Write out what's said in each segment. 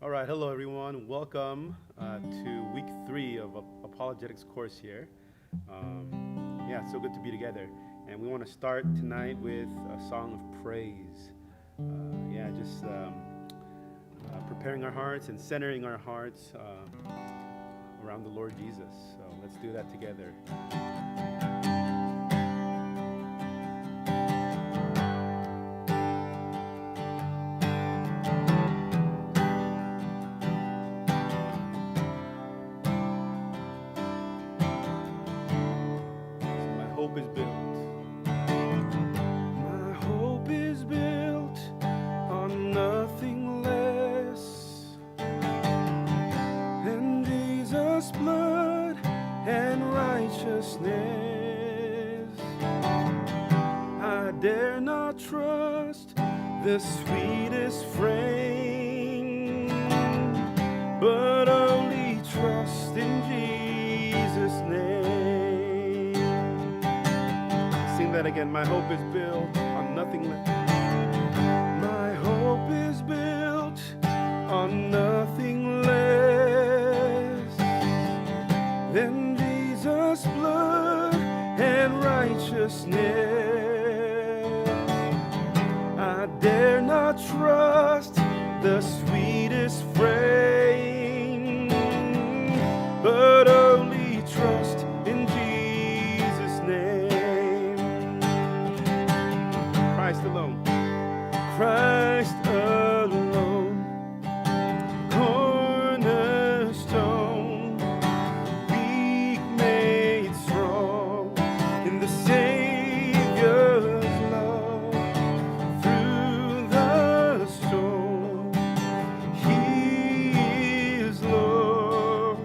All right, hello everyone. Welcome to week 3 of Apologetics course here. It's so good to be together. And we want to start tonight with a song of praise. Just preparing our hearts and centering our hearts around the Lord Jesus. So let's do that together. I dare not trust the sweetest frame, but only trust in Jesus' name. Sing that again. My hope is built on nothing less. My hope is built on nothing less than Jesus' blood and righteousness. I dare not trust the sweetest frame, but only trust in Jesus' name. Christ alone. Christ alone, cornerstone, weak made strong in the Savior's love. Through the storm, He is Lord,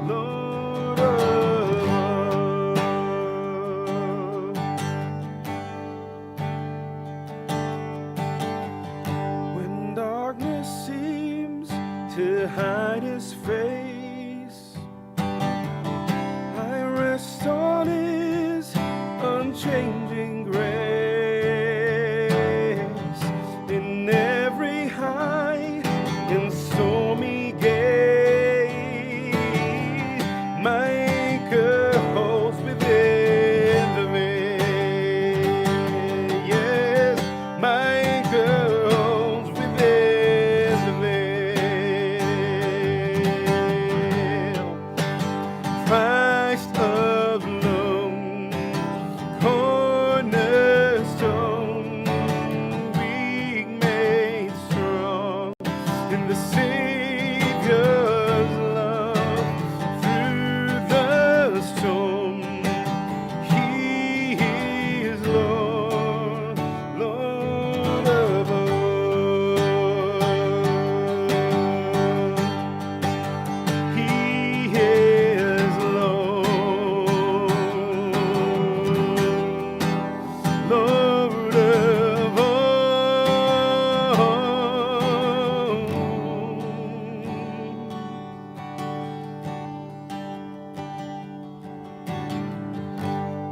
Lord of all. When darkness seems to hide His face, I rest on His unchanging grace. In every high and stormy gale, my anchor holds within the veil. Yes, my anchor holds within the veil. Christ alone, cornerstone, weak made strong in the Savior's love. Through the storm, He is Lord, Lord of all. He is Lord, Lord of all.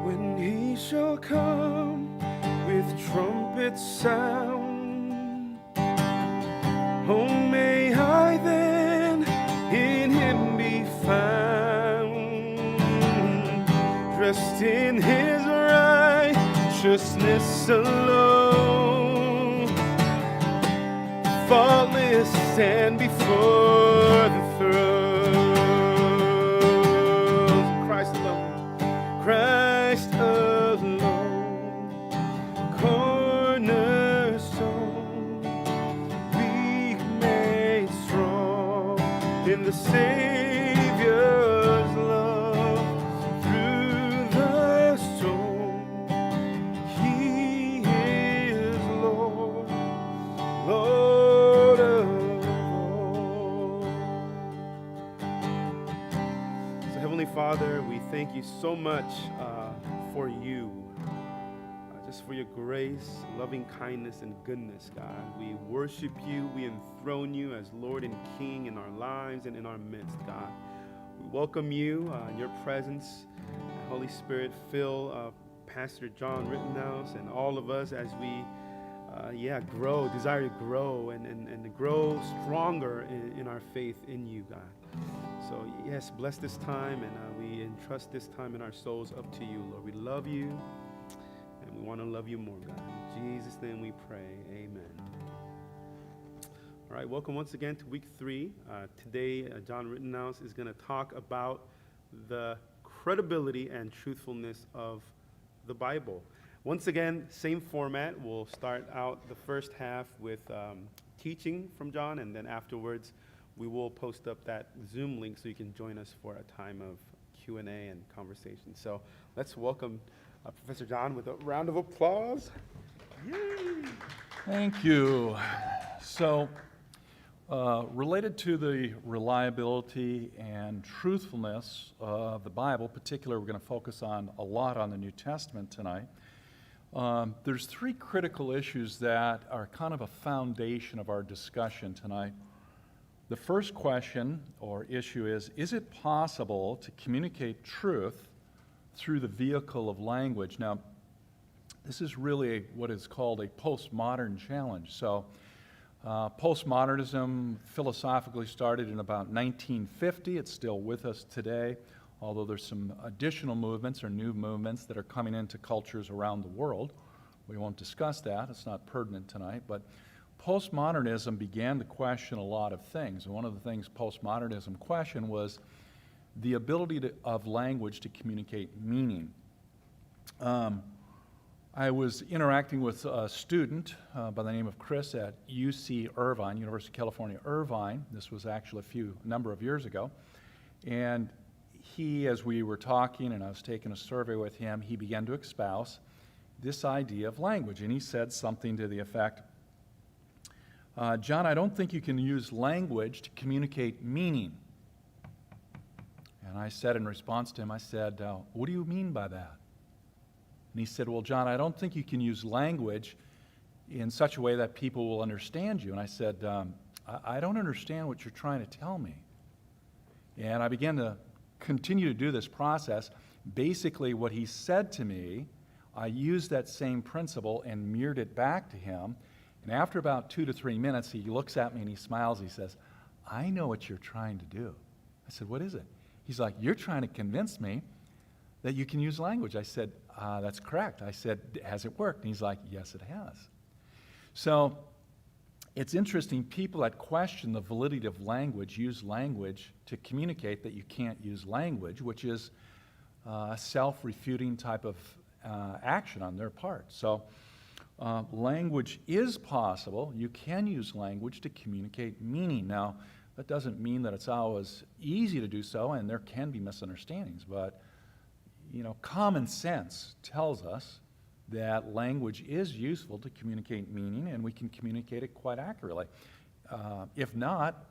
When He shall come with trumpet sound, oh, may I then in Him be found, dressed in His righteousness alone, faultless stand before the throne. Christ alone, Christ alone, cornerstone, weak made strong in the Savior's love. Through the storm, He is Lord, Lord of all. So Heavenly Father, we thank you so much for you. Just for your grace, loving kindness, and goodness, God. We worship you. We enthrone you as Lord and King in our lives and in our midst, God. We welcome you in your presence. Holy Spirit, fill Pastor John Rittenhouse and all of us as we desire to grow and to grow stronger in our faith in you, God. So yes, bless this time, and we entrust this time in our souls up to you, Lord. We love you, and we want to love you more, God. In Jesus' name we pray, amen. All right, welcome once again to week 3. Today, John Rittenhouse is going to talk about the credibility and truthfulness of the Bible. Once again, same format. We'll start out the first half with teaching from John, and then afterwards we will post up that Zoom link so you can join us for a time of Q&A and conversation. So let's welcome Professor John with a round of applause. Yay! Thank you. So, related to the reliability and truthfulness of the Bible, particularly we're going to focus on a lot on the New Testament tonight. There's 3 critical issues that are kind of a foundation of our discussion tonight. The first question or issue is it possible to communicate truth through the vehicle of language? Now, this is really what is called a postmodern challenge. So, postmodernism philosophically started in about 1950. It's still with us today, although there's some additional movements or new movements that are coming into cultures around the world. We won't discuss that. It's not pertinent tonight. But postmodernism began to question a lot of things. And one of the things postmodernism questioned was the ability of language to communicate meaning. I was interacting with a student by the name of Chris at UC Irvine, University of California, Irvine. This was actually a number of years ago. And he, as we were talking and I was taking a survey with him, he began to espouse this idea of language. And he said something to the effect, John, I don't think you can use language to communicate meaning. And I said in response to him, I said, what do you mean by that? And he said, well, John, I don't think you can use language in such a way that people will understand you. And I said, I don't understand what you're trying to tell me. And I began to continue to do this process. Basically, what he said to me, I used that same principle and mirrored it back to him. And after about 2 to 3 minutes, he looks at me and he smiles. He says, I know what you're trying to do. I said, what is it? He's like, you're trying to convince me that you can use language. I said, that's correct. I said, has it worked? And he's like, yes, it has. So it's interesting, people that question the validity of language use language to communicate that you can't use language, which is a self-refuting type of action on their part. So language is possible. You can use language to communicate meaning. Now, that doesn't mean that it's always easy to do so, and there can be misunderstandings, but common sense tells us that language is useful to communicate meaning, and we can communicate it quite accurately. If not,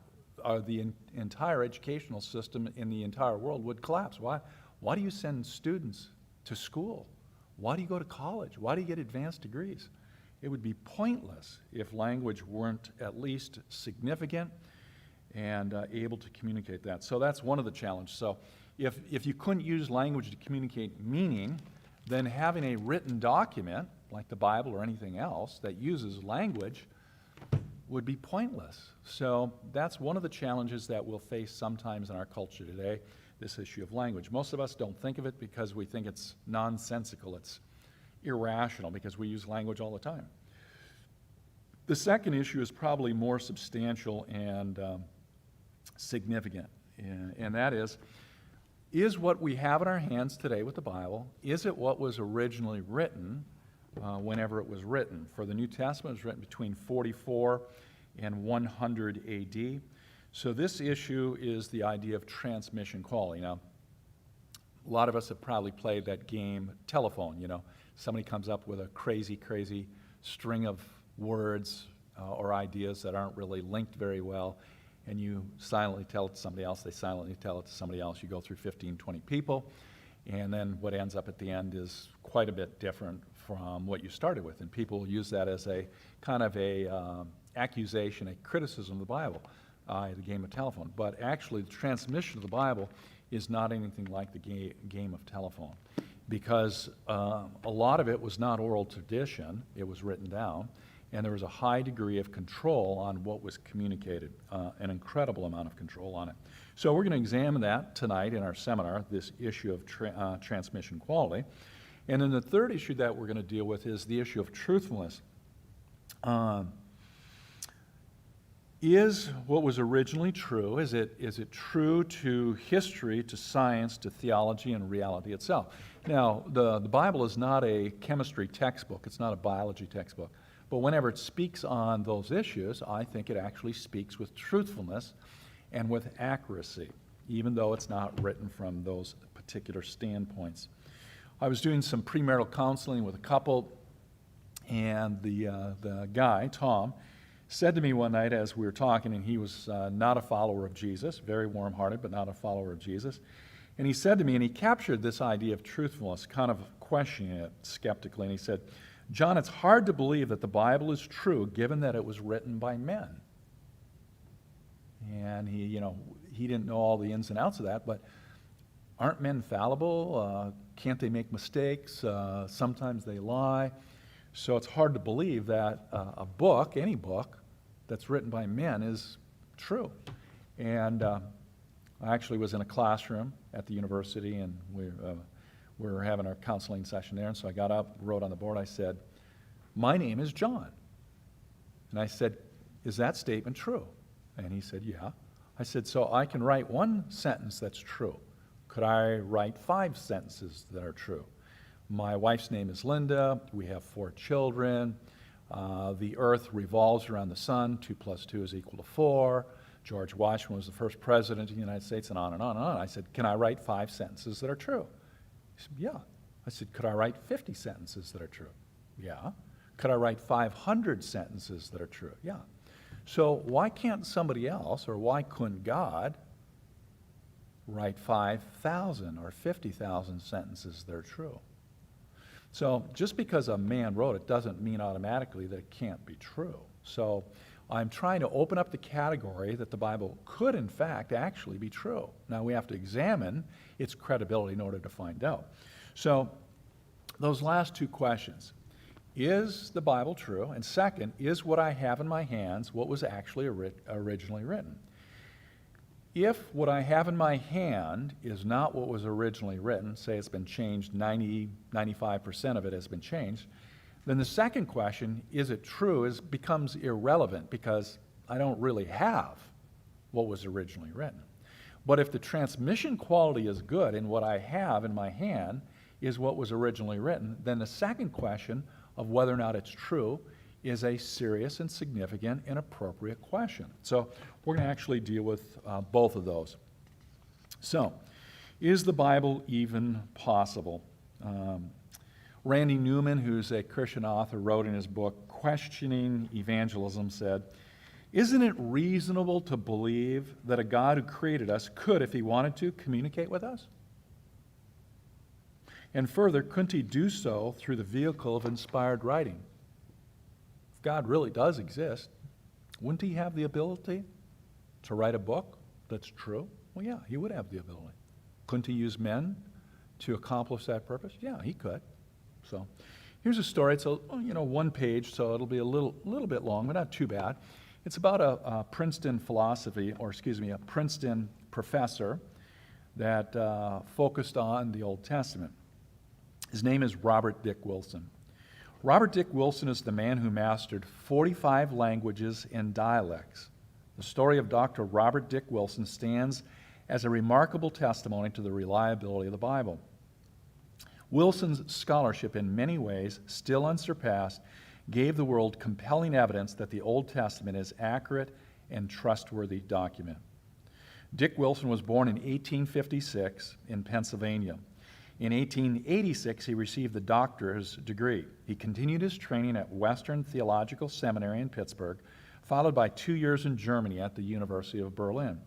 the entire educational system in the entire world would collapse. Why do you send students to school? Why do you go to college? Why do you get advanced degrees? It would be pointless if language weren't at least significant and able to communicate that. So that's one of the challenges. So if you couldn't use language to communicate meaning, then having a written document, like the Bible or anything else, that uses language would be pointless. So that's one of the challenges that we'll face sometimes in our culture today, this issue of language. Most of us don't think of it because we think it's nonsensical, it's irrational, because we use language all the time. The second issue is probably more substantial and significant, and that is what we have in our hands today with the Bible, is it what was originally written whenever it was written? For the New Testament, it was written between 44 and 100 AD. So this issue is the idea of transmission quality. Now, a lot of us have probably played that game, telephone. Somebody comes up with a crazy string of words or ideas that aren't really linked very well, and you silently tell it to somebody else, they silently tell it to somebody else. You go through 15, 20 people, and then what ends up at the end is quite a bit different from what you started with. And people use that as a kind of a accusation, a criticism of the Bible, the game of telephone. But actually, the transmission of the Bible is not anything like the game of telephone, because a lot of it was not oral tradition. It was written down. and there was a high degree of control on what was communicated, an incredible amount of control on it. So we're going to examine that tonight in our seminar, this issue of transmission quality. And then the third issue that we're going to deal with is the issue of truthfulness. Is what was originally true, is it true to history, to science, to theology, and reality itself? Now, the Bible is not a chemistry textbook. It's not a biology textbook. But whenever it speaks on those issues, I think it actually speaks with truthfulness and with accuracy, even though it's not written from those particular standpoints. I was doing some premarital counseling with a couple, and the guy, Tom, said to me one night as we were talking, and he was not a follower of Jesus, very warm-hearted, but not a follower of Jesus. And he said to me, and he captured this idea of truthfulness, kind of questioning it skeptically, and he said, John, it's hard to believe that the Bible is true given that it was written by men. And he didn't know all the ins and outs of that, but aren't men fallible? Can't they make mistakes? Sometimes they lie. So it's hard to believe that a book, any book, that's written by men is true. And I actually was in a classroom at the university, and we were having our counseling session there, and so I got up, wrote on the board, I said, my name is John. And I said, is that statement true? And he said, yeah. I said, so I can write one sentence that's true. Could I write 5 sentences that are true? My wife's name is Linda. We have 4 children. The earth revolves around the sun. 2 + 2 is equal to 4. George Washington was the first president of the United States, and on and on and on. I said, can I write 5 sentences that are true? He said, yeah. I said, could I write 50 sentences that are true? Yeah. Could I write 500 sentences that are true? Yeah. So why can't somebody else, or why couldn't God write 5,000 or 50,000 sentences that are true? So just because a man wrote it doesn't mean automatically that it can't be true. So I'm trying to open up the category that the Bible could, in fact, actually be true. Now we have to examine its credibility in order to find out. So those last 2 questions. Is the Bible true? And second, is what I have in my hands what was actually originally written? If what I have in my hand is not what was originally written, say it's been changed, 95% of it has been changed, then the second question, is it true, becomes irrelevant because I don't really have what was originally written. But if the transmission quality is good and what I have in my hand is what was originally written, then the second question of whether or not it's true is a serious and significant and appropriate question. So we're going to actually deal with both of those. So, is the Bible even possible? Randy Newman, who's a Christian author, wrote in his book, Questioning Evangelism, said, isn't it reasonable to believe that a God who created us could, if he wanted to, communicate with us? And further, couldn't he do so through the vehicle of inspired writing? If God really does exist, wouldn't he have the ability to write a book that's true? Well, yeah, he would have the ability. Couldn't he use men to accomplish that purpose? Yeah, he could. So here's a story. It's one page, so it'll be a little bit long, but not too bad. It's about a Princeton a Princeton professor that focused on the Old Testament. His name is Robert Dick Wilson. Robert Dick Wilson is the man who mastered 45 languages and dialects. The story of Dr. Robert Dick Wilson stands as a remarkable testimony to the reliability of the Bible. Wilson's scholarship, in many ways still unsurpassed, gave the world compelling evidence that the Old Testament is accurate and trustworthy document. Dick Wilson was born in 1856 in Pennsylvania. In 1886, he received the doctor's degree. He continued his training at Western Theological Seminary in Pittsburgh, followed by 2 years in Germany at the University of Berlin.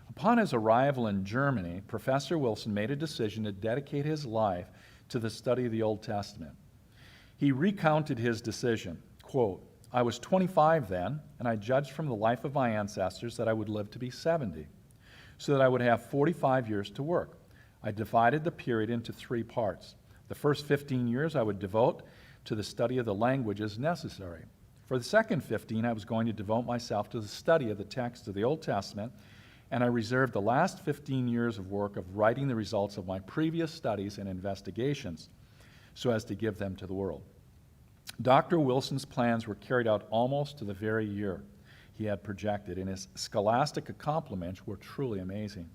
Upon his arrival in Germany, Professor Wilson made a decision to dedicate his life to the study of the Old Testament. He recounted his decision, quote, I was 25 then, and I judged from the life of my ancestors that I would live to be 70, so that I would have 45 years to work. I divided the period into 3 parts. The first 15 years I would devote to the study of the languages necessary. For the second 15, I was going to devote myself to the study of the text of the Old Testament, and I reserved the last 15 years of work of writing the results of my previous studies and investigations so as to give them to the world. Dr. Wilson's plans were carried out almost to the very year he had projected, and his scholastic accomplishments were truly amazing.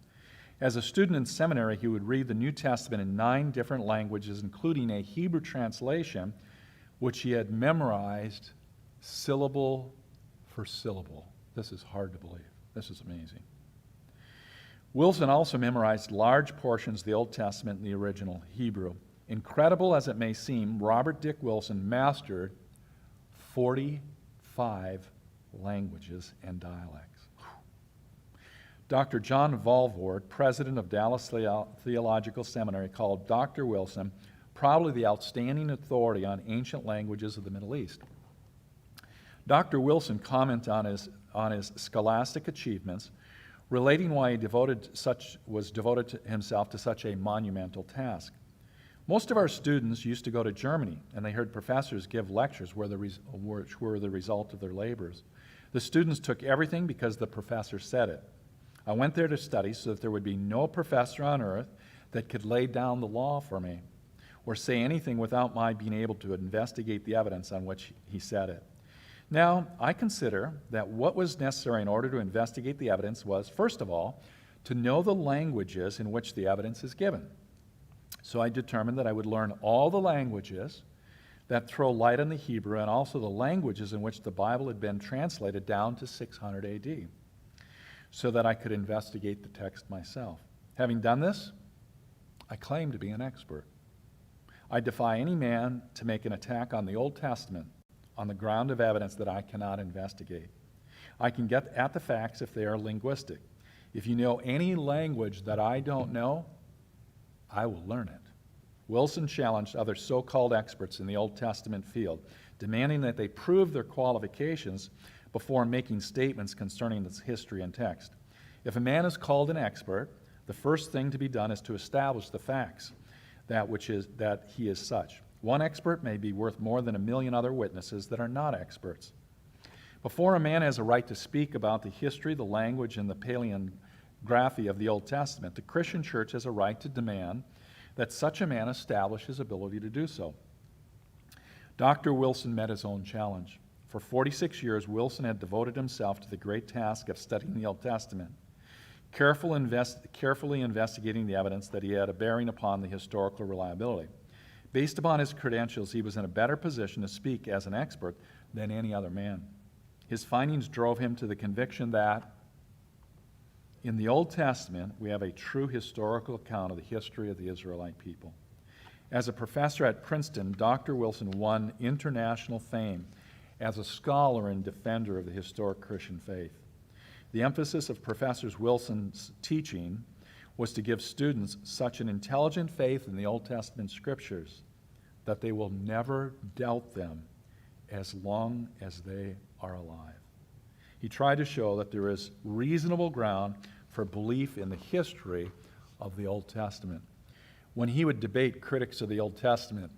As a student in seminary, he would read the New Testament in 9 different languages, including a Hebrew translation, which he had memorized syllable for syllable. This is hard to believe. This is amazing. Wilson also memorized large portions of the Old Testament in the original Hebrew. Incredible as it may seem, Robert Dick Wilson mastered 45 languages and dialects. Dr. John Valvord, president of Dallas Theological Seminary, called Dr. Wilson probably the outstanding authority on ancient languages of the Middle East. Dr. Wilson commented on his scholastic achievements, relating why he was devoted himself to such a monumental task. Most of our students used to go to Germany, and they heard professors give lectures which were the result of their labors. The students took everything because the professor said it. I went there to study so that there would be no professor on earth that could lay down the law for me or say anything without my being able to investigate the evidence on which he said it. Now, I consider that what was necessary in order to investigate the evidence was, first of all, to know the languages in which the evidence is given. So I determined that I would learn all the languages that throw light on the Hebrew and also the languages in which the Bible had been translated down to 600 AD, so that I could investigate the text myself. Having done this, I claim to be an expert. I defy any man to make an attack on the Old Testament on the ground of evidence that I cannot investigate. I can get at the facts if they are linguistic. If you know any language that I don't know, I will learn it. Wilson challenged other so-called experts in the Old Testament field, demanding that they prove their qualifications before making statements concerning its history and text. If a man is called an expert, the first thing to be done is to establish the facts, that he is such. One expert may be worth more than 1,000,000 other witnesses that are not experts. Before a man has a right to speak about the history, the language, and the paleography of the Old Testament, the Christian church has a right to demand that such a man establish his ability to do so. Dr. Wilson met his own challenge. For 46 years, Wilson had devoted himself to the great task of studying the Old Testament, carefully investigating the evidence that he had a bearing upon the historical reliability. Based upon his credentials, he was in a better position to speak as an expert than any other man. His findings drove him to the conviction that in the Old Testament, we have a true historical account of the history of the Israelite people. As a professor at Princeton, Dr. Wilson won international fame as a scholar and defender of the historic Christian faith. The emphasis of Professor Wilson's teaching was to give students such an intelligent faith in the Old Testament scriptures that they will never doubt them as long as they are alive. He tried to show that there is reasonable ground for belief in the history of the Old Testament. When he would debate critics of the Old Testament,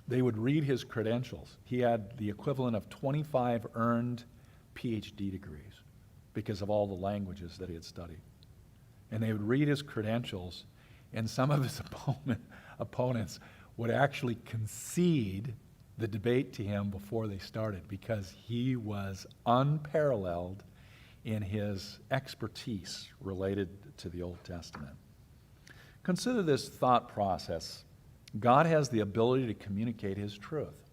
they would read his credentials. He had the equivalent of 25 earned PhD degrees because of all the languages that he had studied. And they would read his credentials, and some of his opponents would actually concede the debate to him before they started because he was unparalleled in his expertise related to the Old Testament. Consider this thought process. God has the ability to communicate his truth.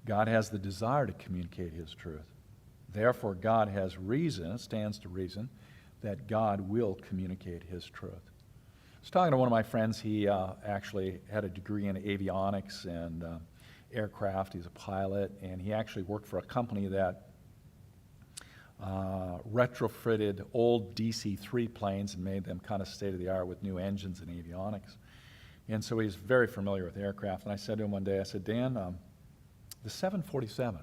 God has the desire to communicate his truth. Therefore, God has reason, it stands to reason, that God will communicate his truth. I was talking to one of my friends. He actually had a degree in avionics and aircraft. He's a pilot, and he actually worked for a company that retrofitted old DC-3 planes and made them kind of state-of-the-art with new engines and avionics. And so he's very familiar with aircraft. And I said to him one day, I said, Dan, the 747,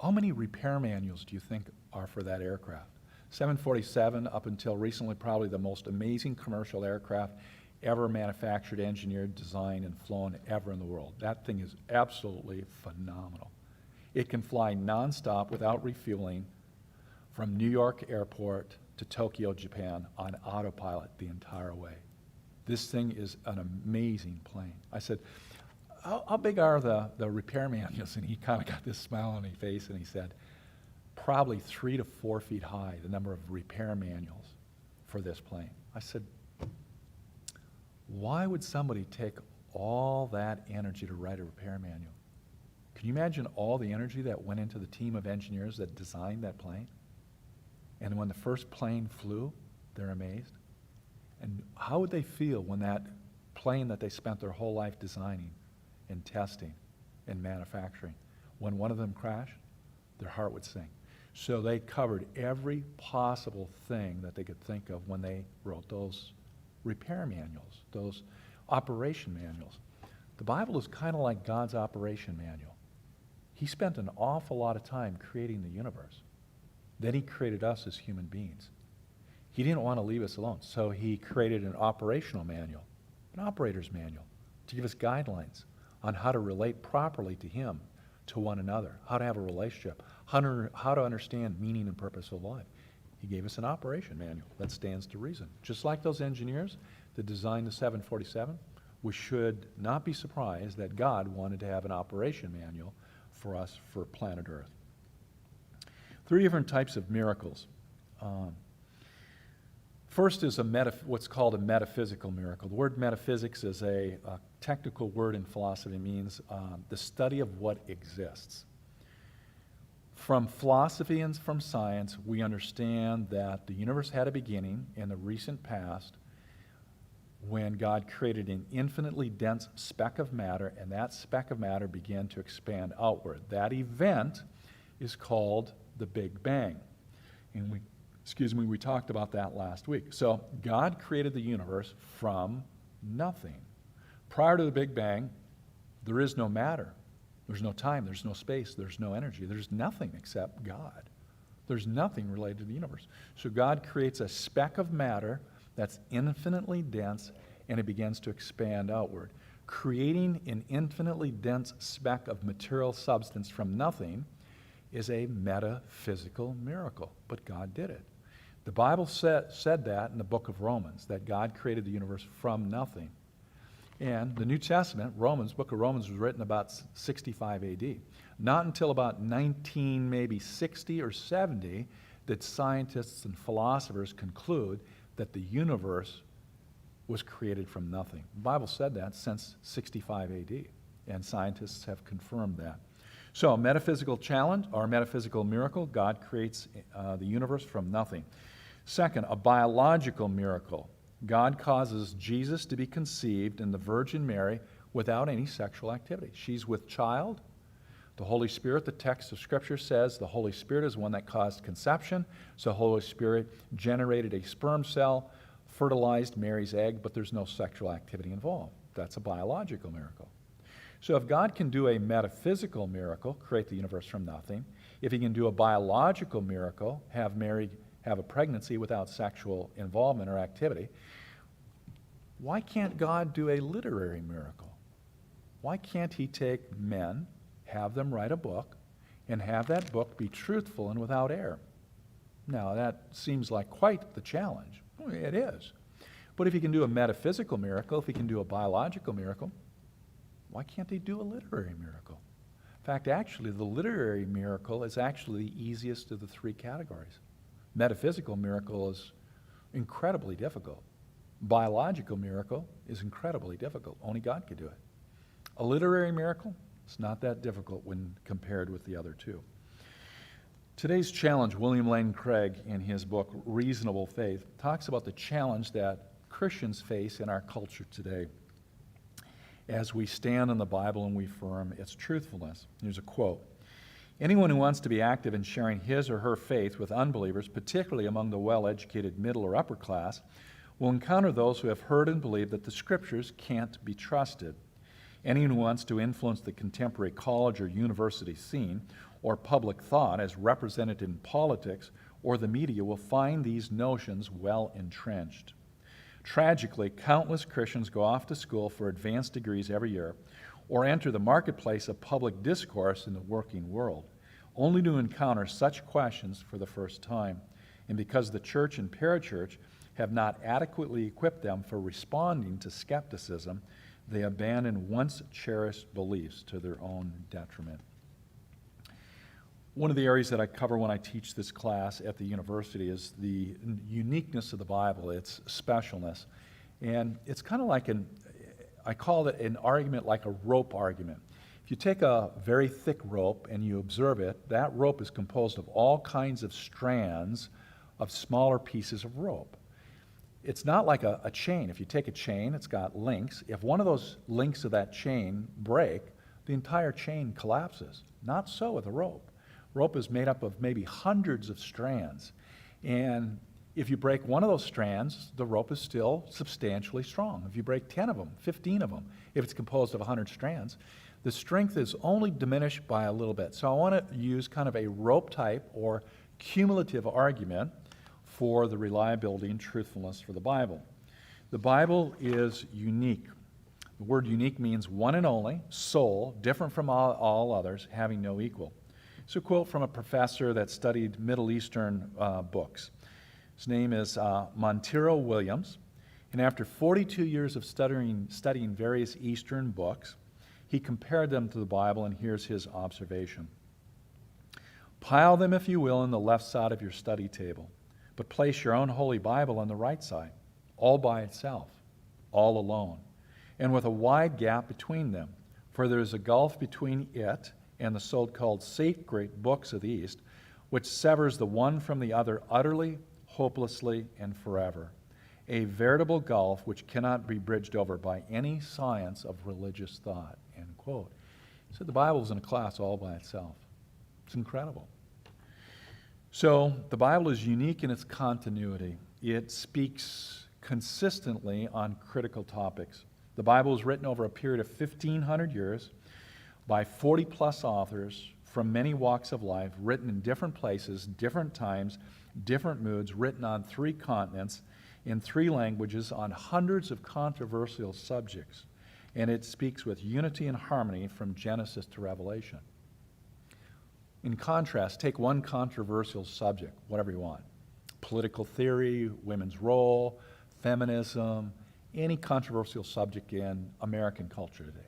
how many repair manuals do you think are for that aircraft? 747, up until recently, probably the most amazing commercial aircraft ever manufactured, engineered, designed, and flown ever in the world. That thing is absolutely phenomenal. It can fly nonstop without refueling from New York Airport to Tokyo, Japan on autopilot the entire way. This thing is an amazing plane. I said, how big are the repair manuals? And he kind of got this smile on his face and he said, probably 3 to 4 feet high, the number of repair manuals for this plane. I said, why would somebody take all that energy to write a repair manual? Can you imagine all the energy that went into the team of engineers that designed that plane? And when the first plane flew, they're amazed. And how would they feel when that plane that they spent their whole life designing and testing and manufacturing, when one of them crashed, their heart would sink. So they covered every possible thing that they could think of when they wrote those repair manuals, those operation manuals. The Bible is kind of like God's operation manual. He spent an awful lot of time creating the universe. Then he created us as human beings. He didn't want to leave us alone, so he created an operational manual, an operator's manual, to give us guidelines on how to relate properly to him, to one another, how to have a relationship, how to understand meaning and purpose of life. He gave us an operation manual that stands to reason. Just like those engineers that designed the 747, we should not be surprised that God wanted to have an operation manual for us for planet Earth. 3 different types of miracles. First is what's called a metaphysical miracle. The word metaphysics is a technical word in philosophy. It means the study of what exists. From philosophy and from science, we understand that the universe had a beginning in the recent past when God created an infinitely dense speck of matter, and that speck of matter began to expand outward. That event is called the Big Bang. And we talked about that last week. So God created the universe from nothing. Prior to the Big Bang, there is no matter. There's no time, there's no space, there's no energy. There's nothing except God. There's nothing related to the universe. So God creates a speck of matter that's infinitely dense, and it begins to expand outward. Creating an infinitely dense speck of material substance from nothing is a metaphysical miracle, but God did it. The Bible said that in the book of Romans, that God created the universe from nothing. And the New Testament, book of Romans was written about 65 AD. Not until about 1960 or 70 did scientists and philosophers conclude that the universe was created from nothing. The Bible said that since 65 AD, and scientists have confirmed that. So, a metaphysical challenge, or a metaphysical miracle, God creates the universe from nothing. Second, a biological miracle. God causes Jesus to be conceived in the Virgin Mary without any sexual activity. She's with child. The Holy Spirit, the text of Scripture says the Holy Spirit is one that caused conception. So the Holy Spirit generated a sperm cell, fertilized Mary's egg, but there's no sexual activity involved. That's a biological miracle. So if God can do a metaphysical miracle, create the universe from nothing, if he can do a biological miracle, have Mary have a pregnancy without sexual involvement or activity, why can't God do a literary miracle? Why can't he take men, have them write a book, and have that book be truthful and without error? Now, that seems like quite the challenge. Well, it is. But if he can do a metaphysical miracle, if he can do a biological miracle, why can't he do a literary miracle? In fact, actually, the literary miracle is actually the easiest of the 3 categories. Metaphysical miracle is incredibly difficult. Biological miracle is incredibly difficult. Only God could do it. A literary miracle, it's not that difficult when compared with the other 2. Today's challenge, William Lane Craig, in his book, Reasonable Faith, talks about the challenge that Christians face in our culture today as we stand on the Bible and we affirm its truthfulness. Here's a quote. Anyone who wants to be active in sharing his or her faith with unbelievers, particularly among the well-educated middle or upper class, will encounter those who have heard and believe that the Scriptures can't be trusted. Anyone who wants to influence the contemporary college or university scene or public thought as represented in politics or the media will find these notions well entrenched. Tragically, countless Christians go off to school for advanced degrees every year or enter the marketplace of public discourse in the working world, only to encounter such questions for the first time. And because the church and parachurch have not adequately equipped them for responding to skepticism, they abandon once cherished beliefs to their own detriment. One of the areas that I cover when I teach this class at the university is the uniqueness of the Bible, its specialness. And it's kind of like I call it an argument like a rope argument. If you take a very thick rope and you observe it, that rope is composed of all kinds of strands of smaller pieces of rope. It's not like a chain. If you take a chain, it's got links. If one of those links of that chain break, the entire chain collapses. Not so with a rope. Rope is made up of maybe hundreds of strands. And if you break one of those strands, the rope is still substantially strong. If you break 10 of them, 15 of them, if it's composed of 100 strands, the strength is only diminished by a little bit. So I want to use kind of a rope type or cumulative argument for the reliability and truthfulness for the Bible. The Bible is unique. The word unique means one and only, sole, different from all others, having no equal. It's a quote from a professor that studied Middle Eastern books. His name is Montero Williams, and after 42 years of studying various Eastern books, he compared them to the Bible, and here's his observation. Pile them, if you will, on the left side of your study table, but place your own Holy Bible on the right side, all by itself, all alone, and with a wide gap between them, for there is a gulf between it and the so-called sacred books of the East, which severs the one from the other utterly, hopelessly, and forever. A veritable gulf which cannot be bridged over by any science of religious thought, end quote. He said the Bible is in a class all by itself. It's incredible. So the Bible is unique in its continuity. It speaks consistently on critical topics. The Bible was written over a period of 1,500 years by 40-plus authors from many walks of life, written in different places, different times, different moods, written on 3 continents, in 3 languages, on hundreds of controversial subjects. And it speaks with unity and harmony from Genesis to Revelation. In contrast, take one controversial subject, whatever you want. Political theory, women's role, feminism, any controversial subject in American culture today.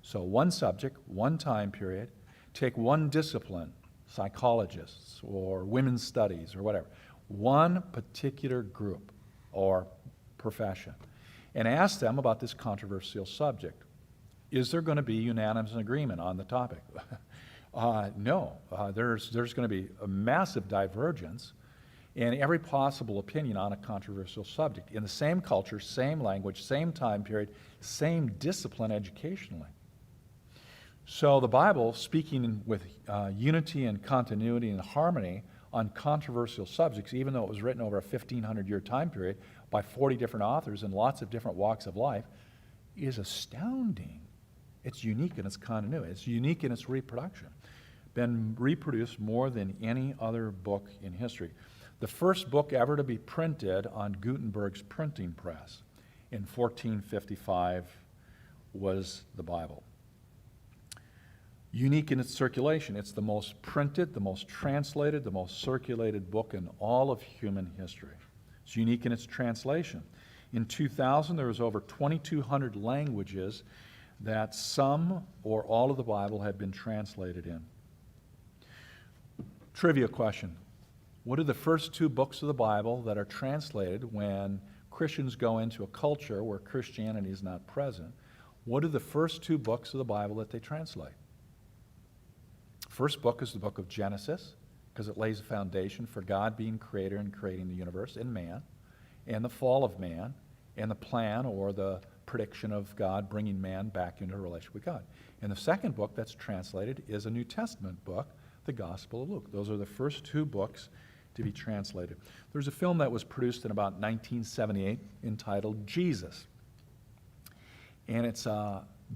So one subject, one time period, take one discipline, psychologists or women's studies or whatever, one particular group or profession, and ask them about this controversial subject. Is there going to be unanimous agreement on the topic? No. There's going to be a massive divergence in every possible opinion on a controversial subject, in the same culture, same language, same time period, same discipline educationally. So the Bible, speaking with unity and continuity and harmony on controversial subjects, even though it was written over a 1,500-year time period by 40 different authors in lots of different walks of life, is astounding. It's unique in its continuity. It's unique in its reproduction. Been reproduced more than any other book in history. The first book ever to be printed on Gutenberg's printing press in 1455 was the Bible. Unique in its circulation. It's the most printed, the most translated, the most circulated book in all of human history. It's unique in its translation. In 2000, there was over 2,200 languages that some or all of the Bible had been translated in. Trivia question. What are the first 2 books of the Bible that are translated when Christians go into a culture where Christianity is not present? What are the first 2 books of the Bible that they translate? First book is the book of Genesis, because it lays a foundation for God being creator and creating the universe and man, and the fall of man, and the plan or the prediction of God bringing man back into a relationship with God. And the second book that's translated is a New Testament book, the Gospel of Luke. Those are the first 2 books to be translated. There's a film that was produced in about 1978 entitled Jesus. And it's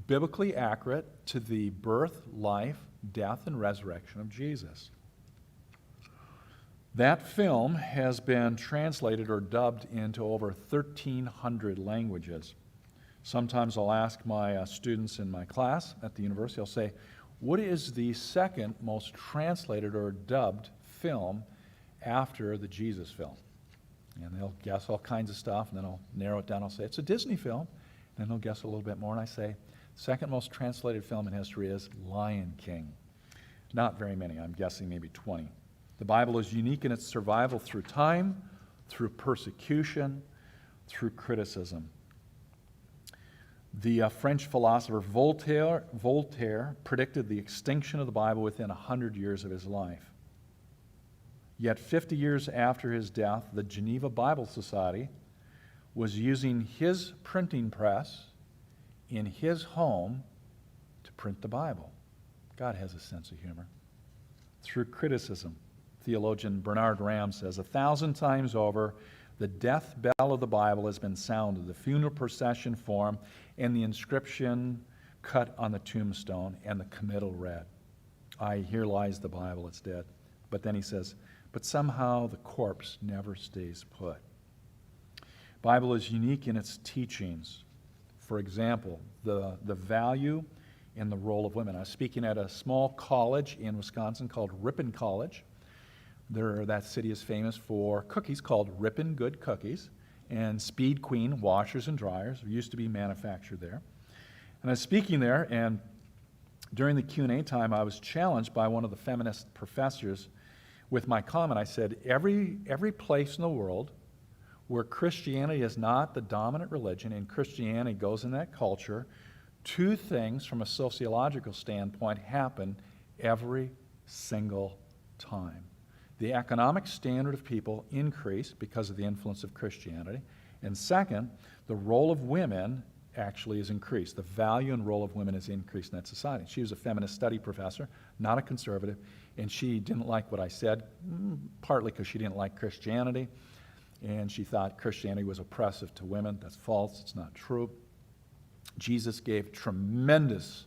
biblically accurate to the birth, life, death, and resurrection of Jesus. That film has been translated or dubbed into over 1,300 languages. Sometimes I'll ask my students in my class at the university, I'll say, what is the second most translated or dubbed film after the Jesus film? And they'll guess all kinds of stuff, and then I'll narrow it down. I'll say, it's a Disney film. And then they'll guess a little bit more, and I say, second most translated film in history is Lion King. Not very many, I'm guessing maybe 20. The Bible is unique in its survival through time, through persecution, through criticism. The French philosopher Voltaire predicted the extinction of the Bible within 100 years of his life. Yet 50 years after his death, the Geneva Bible Society was using his printing press in his home to print the Bible. God has a sense of humor. Through criticism, theologian Bernard Ram says, 1,000 times over, the death bell of the Bible has been sounded, the funeral procession form, and the inscription cut on the tombstone, and the committal read. Here lies the Bible, it's dead. But then he says, but somehow the corpse never stays put. Bible is unique in its teachings. For example, the value and the role of women. I was speaking at a small college in Wisconsin called Ripon College. That city is famous for cookies called Ripon Good Cookies and Speed Queen washers and dryers. Used to be manufactured there. And I was speaking there, and during the Q&A time, I was challenged by one of the feminist professors with my comment. I said, every place in the world where Christianity is not the dominant religion and Christianity goes in that culture, two things from a sociological standpoint happen every single time. The economic standard of people increase because of the influence of Christianity. And second, the role of women actually is increased. The value and role of women is increased in that society. She was a feminist study professor, not a conservative, and she didn't like what I said, partly because she didn't like Christianity, and she thought Christianity was oppressive to women. That's false. It's not true. Jesus gave tremendous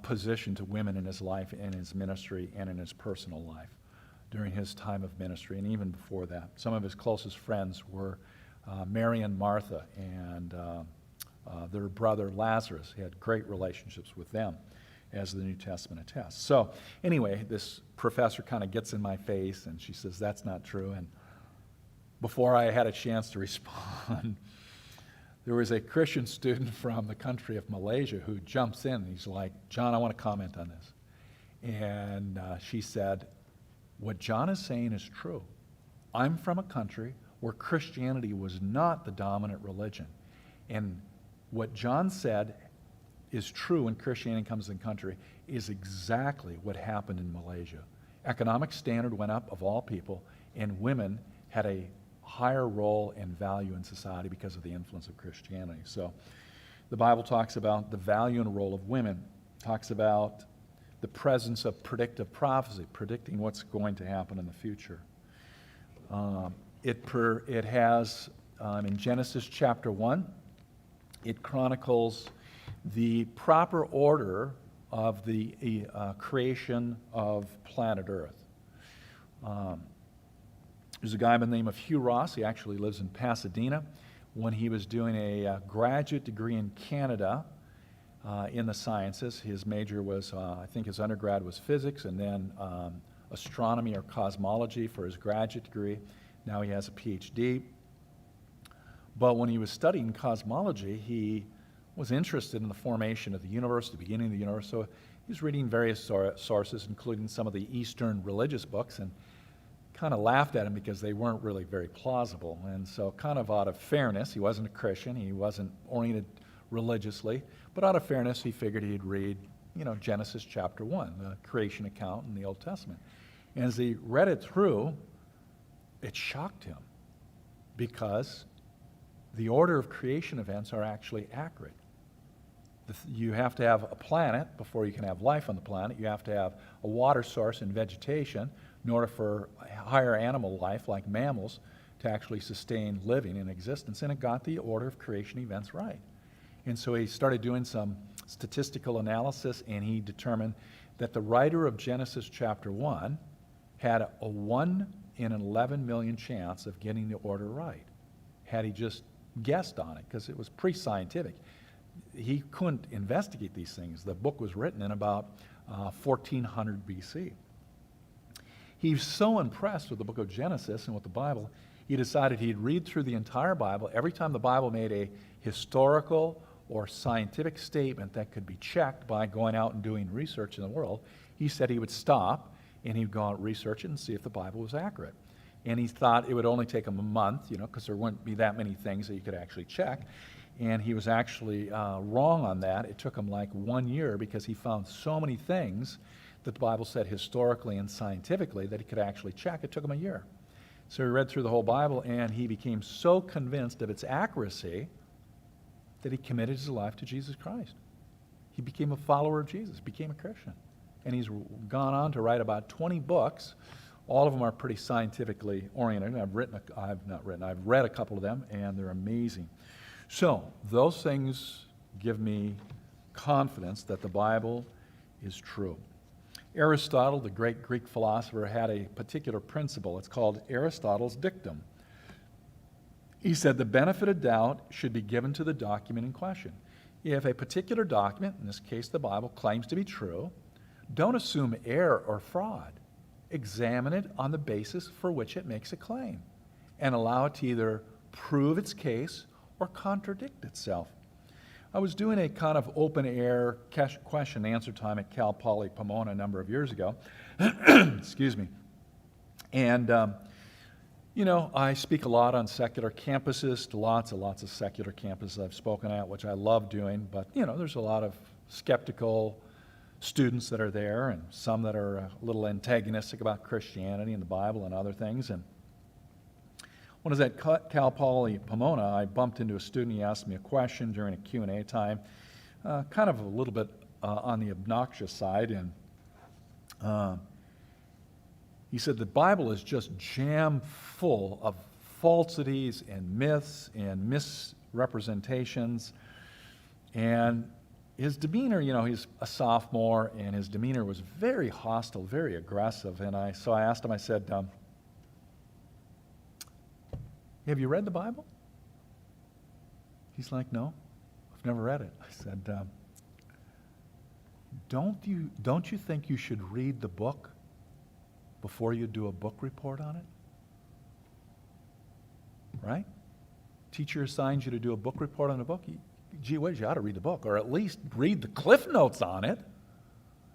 position to women in his life, in his ministry, and in his personal life during his time of ministry, and even before that. Some of his closest friends were Mary and Martha and their brother Lazarus. He had great relationships with them, as the New Testament attests. So anyway, this professor kind of gets in my face, and she says, that's not true. And before I had a chance to respond, there was a Christian student from the country of Malaysia who jumps in. He's like, John, I want to comment on this. And she said, what John is saying is true. I'm from a country where Christianity was not the dominant religion. And what John said is true when Christianity comes in the country is exactly what happened in Malaysia. Economic standard went up of all people, and women had a higher role and value in society because of the influence of Christianity. So the Bible talks about the value and role of women, talks about the presence of predictive prophecy, predicting what's going to happen in the future. It has, in Genesis chapter 1, it chronicles the proper order of the creation of planet Earth. There's a guy by the name of Hugh Ross. He actually lives in Pasadena. When he was doing a graduate degree in Canada in the sciences, his major was, I think his undergrad was physics, and then astronomy or cosmology for his graduate degree. Now he has a PhD. But when he was studying cosmology, he was interested in the formation of the universe, the beginning of the universe. So he was reading various sources, including some of the Eastern religious books, and kind of laughed at him because they weren't really very plausible. And so kind of out of fairness, he wasn't a Christian, he wasn't oriented religiously, but out of fairness, he figured he'd read, Genesis chapter 1, the creation account in the Old Testament. And as he read it through, it shocked him because the order of creation events are actually accurate. You have to have a planet before you can have life on the planet. You have to have a water source and vegetation in order for higher animal life, like mammals, to actually sustain living and existence. And it got the order of creation events right. And so he started doing some statistical analysis, and he determined that the writer of Genesis chapter 1 had a 1 in an 11 million chance of getting the order right, had he just guessed on it, because it was pre-scientific. He couldn't investigate these things. The book was written in about 1400 BC. He was so impressed with the book of Genesis and with the Bible, he decided he'd read through the entire Bible. Every time the Bible made a historical or scientific statement that could be checked by going out and doing research in the world, he said he would stop and he'd go out and research it and see if the Bible was accurate. And he thought it would only take him a month, because there wouldn't be that many things that you could actually check. And he was actually wrong on that. It took him like 1 year because he found so many things that the Bible said historically and scientifically that he could actually check. It took him a year. So he read through the whole Bible, and he became so convinced of its accuracy that he committed his life to Jesus Christ. He became a follower of Jesus, became a Christian. And he's gone on to write about 20 books. All of them are pretty scientifically oriented. I've read a couple of them, and they're amazing. So those things give me confidence that the Bible is true. Aristotle, the great Greek philosopher, had a particular principle. It's called Aristotle's dictum. He said the benefit of doubt should be given to the document in question. If a particular document, in this case the Bible, claims to be true, don't assume error or fraud. Examine it on the basis for which it makes a claim, and allow it to either prove its case or contradict itself. I was doing a kind of open-air question and answer time at Cal Poly Pomona a number of years ago. Excuse me. And, I speak a lot on secular campuses, lots of secular campuses I've spoken at, which I love doing. But, there's a lot of skeptical students that are there, and some that are a little antagonistic about Christianity and the Bible and other things. And when I was at Cal Poly Pomona, I bumped into a student. He asked me a question during a Q&A time, kind of a little bit on the obnoxious side. And he said the Bible is just jam full of falsities and myths and misrepresentations. And his demeanor, he's a sophomore, and his demeanor was very hostile, very aggressive. And so I asked him, I said, have you read the Bible? He's like, no, I've never read it. I said, don't you think you should read the book before you do a book report on it? Right? Teacher assigns you to do a book report on a book. Gee whiz, you ought to read the book, or at least read the cliff notes on it,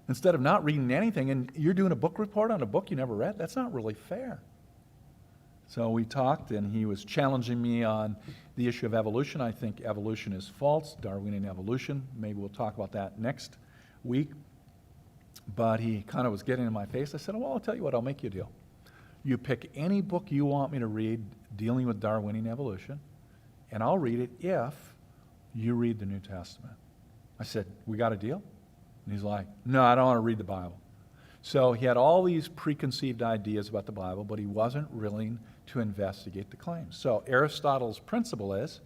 instead of not reading anything, and you're doing a book report on a book you never read. That's not really fair. So we talked, and he was challenging me on the issue of evolution. I think evolution is false, Darwinian evolution. Maybe we'll talk about that next week. But he kind of was getting in my face. I said, well, I'll tell you what, I'll make you a deal. You pick any book you want me to read dealing with Darwinian evolution, and I'll read it if you read the New Testament. I said, we got a deal? And he's like, no, I don't want to read the Bible. So he had all these preconceived ideas about the Bible, but he wasn't willing to investigate the claims. So Aristotle's principle is,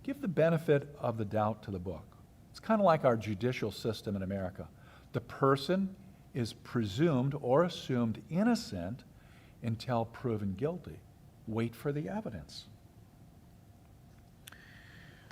give the benefit of the doubt to the book. It's kind of like our judicial system in America. The person is presumed or assumed innocent until proven guilty. Wait for the evidence.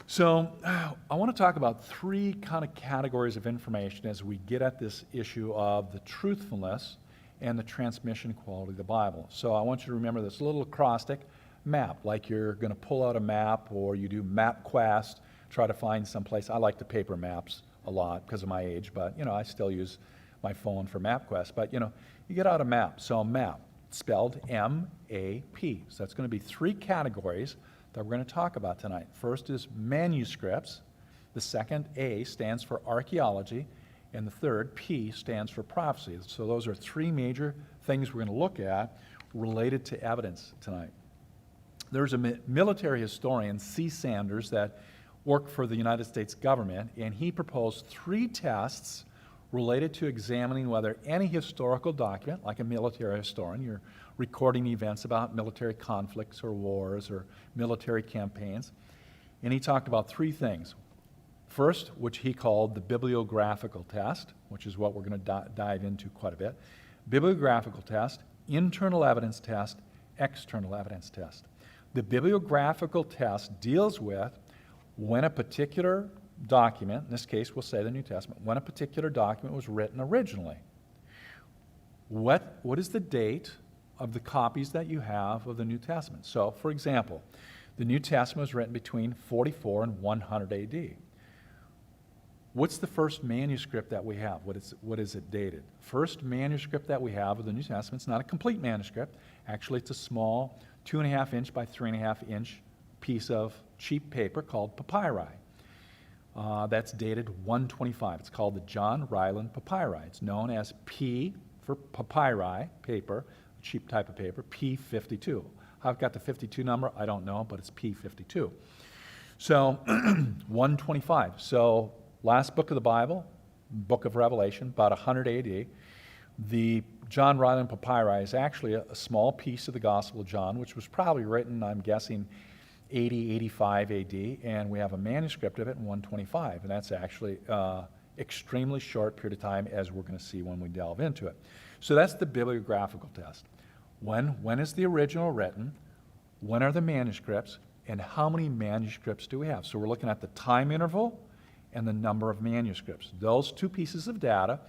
So I want to talk about three kind of categories of information as we get at this issue of the truthfulness and the transmission quality of the Bible. So I want you to remember this little acrostic map, like you're going to pull out a map or you do MapQuest, try to find someplace. I like the paper maps a lot because of my age, but I still use my phone for MapQuest. But you get out a map. So a map, spelled M-A-P. So that's going to be three categories that we're going to talk about tonight. First is manuscripts. The second, A, stands for archaeology. And the third, P, stands for prophecy. So those are three major things we're going to look at related to evidence tonight. There's a military historian, C. Sanders, that worked for the United States government, and he proposed three tests related to examining whether any historical document, like a military historian, you're recording events about military conflicts or wars or military campaigns, and he talked about three things. First, which he called the bibliographical test, which is what we're going to dive into quite a bit. Bibliographical test, internal evidence test, external evidence test. The bibliographical test deals with when a particular document, in this case we'll say the New Testament, when a particular document was written originally. What is the date of the copies that you have of the New Testament? So, for example, the New Testament was written between 44 and 100 AD. What's the first manuscript that we have? What is it dated? First manuscript that we have of the New Testament is not a complete manuscript. Actually, it's a small 2.5 inch by 3.5 inch piece of cheap paper called papyri. That's dated 125. It's called the John Ryland Papyri. It's known as P for papyri, paper, cheap type of paper, P52. How it got the 52 number, I don't know, but it's P52. So 125. So last book of the Bible, book of Revelation, about 100 AD. The John Ryland Papyri is actually a small piece of the Gospel of John, which was probably written, I'm guessing, 80, 85 AD, and we have a manuscript of it in 125, and that's actually extremely short period of time, as we're going to see when we delve into it. So that's the bibliographical test. When is the original written? When are the manuscripts? And how many manuscripts do we have? So we're looking at the time interval and the number of manuscripts. Those two pieces of data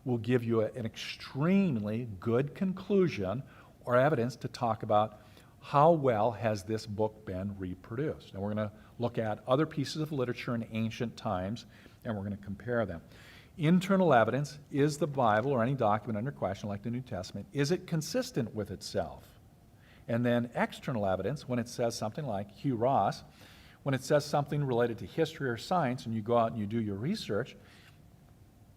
will give you an extremely good conclusion or evidence to talk about how well has this book been reproduced. And we're going to look at other pieces of literature in ancient times, and we're going to compare them. Internal evidence, is the Bible or any document under question, like the New Testament, is it consistent with itself? And then external evidence, when it says something like Hugh Ross, when it says something related to history or science and you go out and you do your research,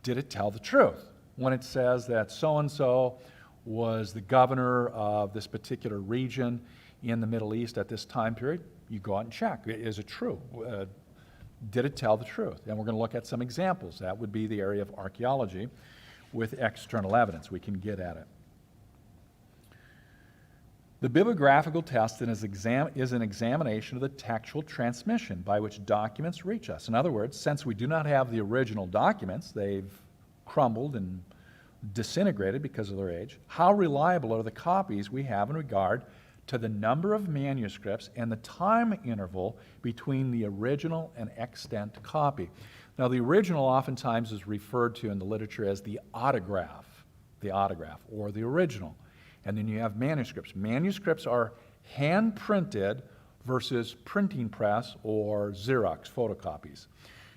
did it tell the truth? When it says that so-and-so was the governor of this particular region in the Middle East at this time period, you go out and check. Is it true? Did it tell the truth? And we're going to look at some examples. That would be the area of archaeology with external evidence. We can get at it. The bibliographical test is an examination of the textual transmission by which documents reach us. In other words, since we do not have the original documents, they've crumbled and disintegrated because of their age, how reliable are the copies we have in regard to the number of manuscripts and the time interval between the original and extant copy? Now, the original oftentimes is referred to in the literature as the autograph, or the original. And then you have manuscripts. Manuscripts are hand-printed versus printing press or Xerox photocopies.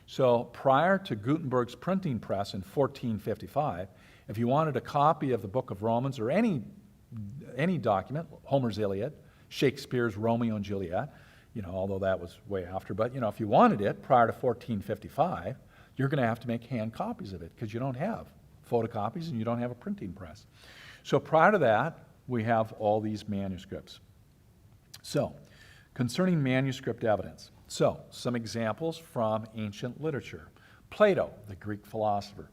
So prior to Gutenberg's printing press in 1455, if you wanted a copy of the book of Romans or any document, Homer's Iliad, Shakespeare's Romeo and Juliet, although that was way after, but if you wanted it prior to 1455, you're going to have to make hand copies of it because you don't have photocopies and you don't have a printing press. So prior to that, we have all these manuscripts. So, concerning manuscript evidence. So, some examples from ancient literature. Plato, the Greek philosopher.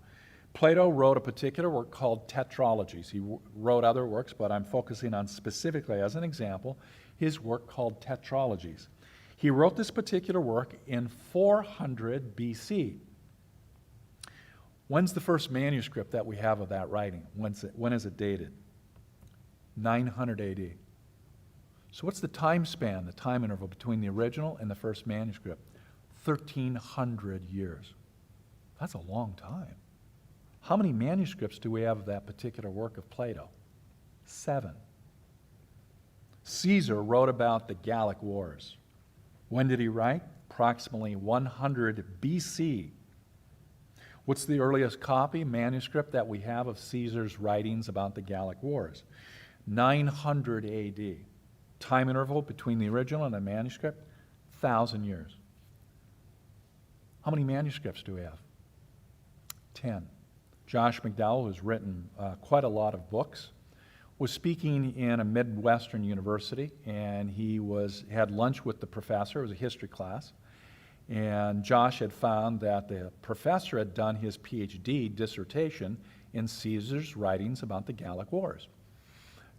Plato wrote a particular work called Tetralogies. He wrote other works, but I'm focusing on specifically, as an example, his work called Tetralogies. He wrote this particular work in 400 BC. When's the first manuscript that we have of that writing? When is it dated? 900 AD. So what's the time span, the time interval between the original and the first manuscript? 1,300 years. That's a long time. How many manuscripts do we have of that particular work of Plato? 7. Caesar wrote about the Gallic Wars. When did he write? Approximately 100 BC. What's the earliest copy, manuscript that we have of Caesar's writings about the Gallic Wars? 900 AD. Time interval between the original and the manuscript? 1,000 years. How many manuscripts do we have? 10. Josh McDowell, who's written quite a lot of books, was speaking in a Midwestern university, and he had lunch with the professor. It was a history class. And Josh had found that the professor had done his PhD dissertation in Caesar's writings about the Gallic Wars.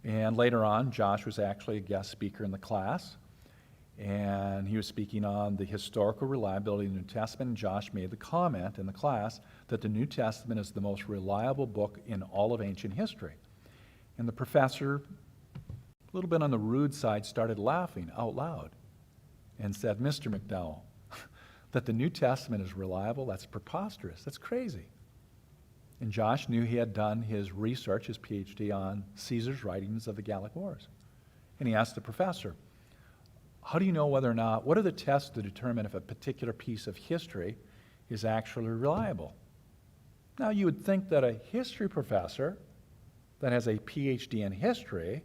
And later on, Josh was actually a guest speaker in the class, and he was speaking on the historical reliability of the New Testament, and Josh made the comment in the class that the New Testament is the most reliable book in all of ancient history. And the professor little bit on the rude side, started laughing out loud and said, "Mr. McDowell, that the New Testament is reliable, that's preposterous, that's crazy." And Josh knew he had done his research, his PhD, on Caesar's writings of the Gallic Wars. And he asked the professor, "How do you know whether or not, what are the tests to determine if a particular piece of history is actually reliable?" Now, you would think that a history professor that has a PhD in history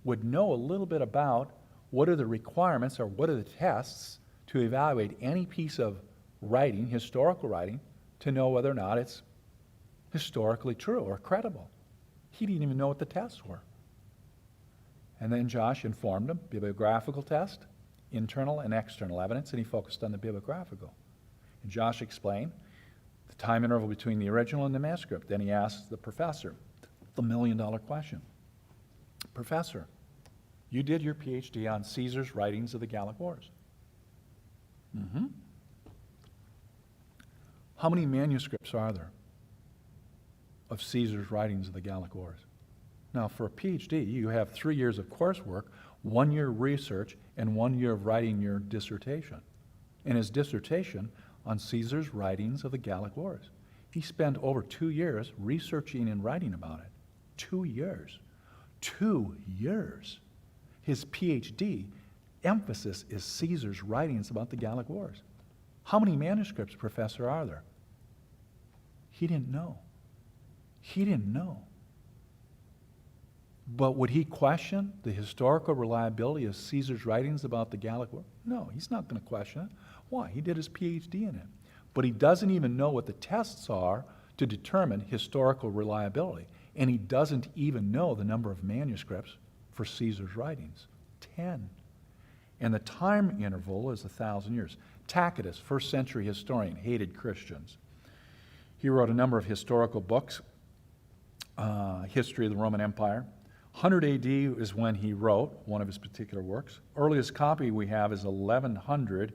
would know a little bit about what are the requirements or what are the tests to evaluate any piece of writing, historical writing, to know whether or not it's historically true or credible. He didn't even know what the tests were. And then Josh informed him, bibliographical test, internal and external evidence, and he focused on the bibliographical. And Josh explained the time interval between the original and the manuscript. Then he asked the professor the million-dollar question. "Professor, you did your PhD on Caesar's writings of the Gallic Wars." "Mm-hmm. How many manuscripts are there of Caesar's writings of the Gallic Wars?" Now, for a PhD, you have 3 years of coursework, 1 year of research, and 1 year of writing your dissertation. And his dissertation on Caesar's writings of the Gallic Wars. He spent over 2 years researching and writing about it. 2 years. 2 years. His PhD emphasis is Caesar's writings about the Gallic Wars. How many manuscripts, Professor, are there? He didn't know. He didn't know. But would he question the historical reliability of Caesar's writings about the Gallic War? No, he's not going to question it. Why? He did his PhD in it. But he doesn't even know what the tests are to determine historical reliability. And he doesn't even know the number of manuscripts for Caesar's writings. 10. And the time interval is 1,000 years. Tacitus, first century historian, hated Christians. He wrote a number of historical books, history of the Roman Empire. 100 AD is when he wrote one of his particular works. Earliest copy we have is 1100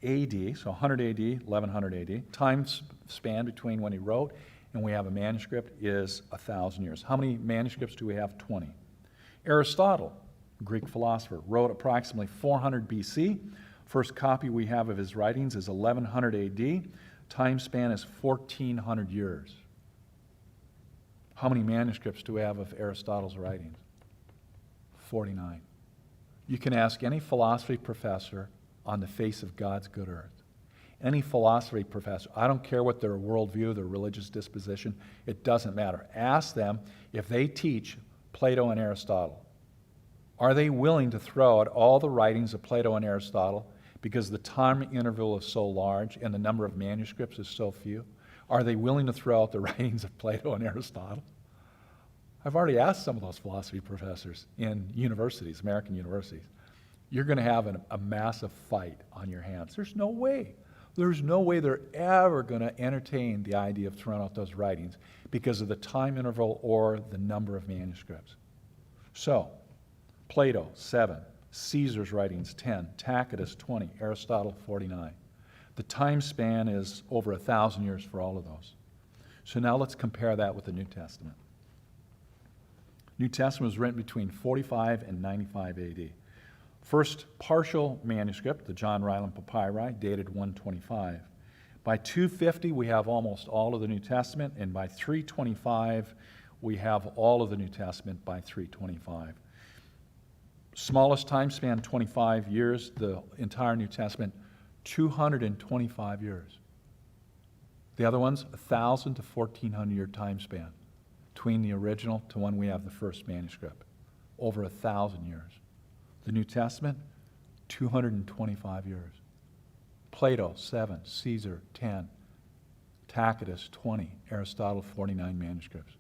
AD, so 100 AD, 1100 AD. Time span between when he wrote and we have a manuscript is 1,000 years. How many manuscripts do we have? 20. Aristotle, Greek philosopher, wrote approximately 400 BC. First copy we have of his writings is 1100 AD. Time span is 1,400 years. How many manuscripts do we have of Aristotle's writings? 49. You can ask any philosophy professor on the face of God's good earth. Any philosophy professor, I don't care what their worldview, their religious disposition, it doesn't matter. Ask them if they teach Plato and Aristotle. Are they willing to throw out all the writings of Plato and Aristotle because the time interval is so large and the number of manuscripts is so few? Are they willing to throw out the writings of Plato and Aristotle? I've already asked some of those philosophy professors in universities, American universities. You're going to have a massive fight on your hands. There's no way. There's no way they're ever going to entertain the idea of throwing out those writings because of the time interval or the number of manuscripts. So, Plato, 7. Caesar's writings, 10. Tacitus, 20. Aristotle, 49. The time span is over 1,000 years for all of those. So now let's compare that with the New Testament. New Testament was written between 45 and 95 AD. First partial manuscript, the John Ryland Papyri, dated 125. By 250, we have almost all of the New Testament, and by 325, we have all of the New Testament by 325. Smallest time span, 25 years. The entire New Testament, 225 years. The other ones, 1,000 to 1,400 year time span between the original to when we have the first manuscript. Over 1,000 years. The New Testament, 225 years. Plato, 7. Caesar, 10. Tacitus, 20. Aristotle, 49 manuscripts.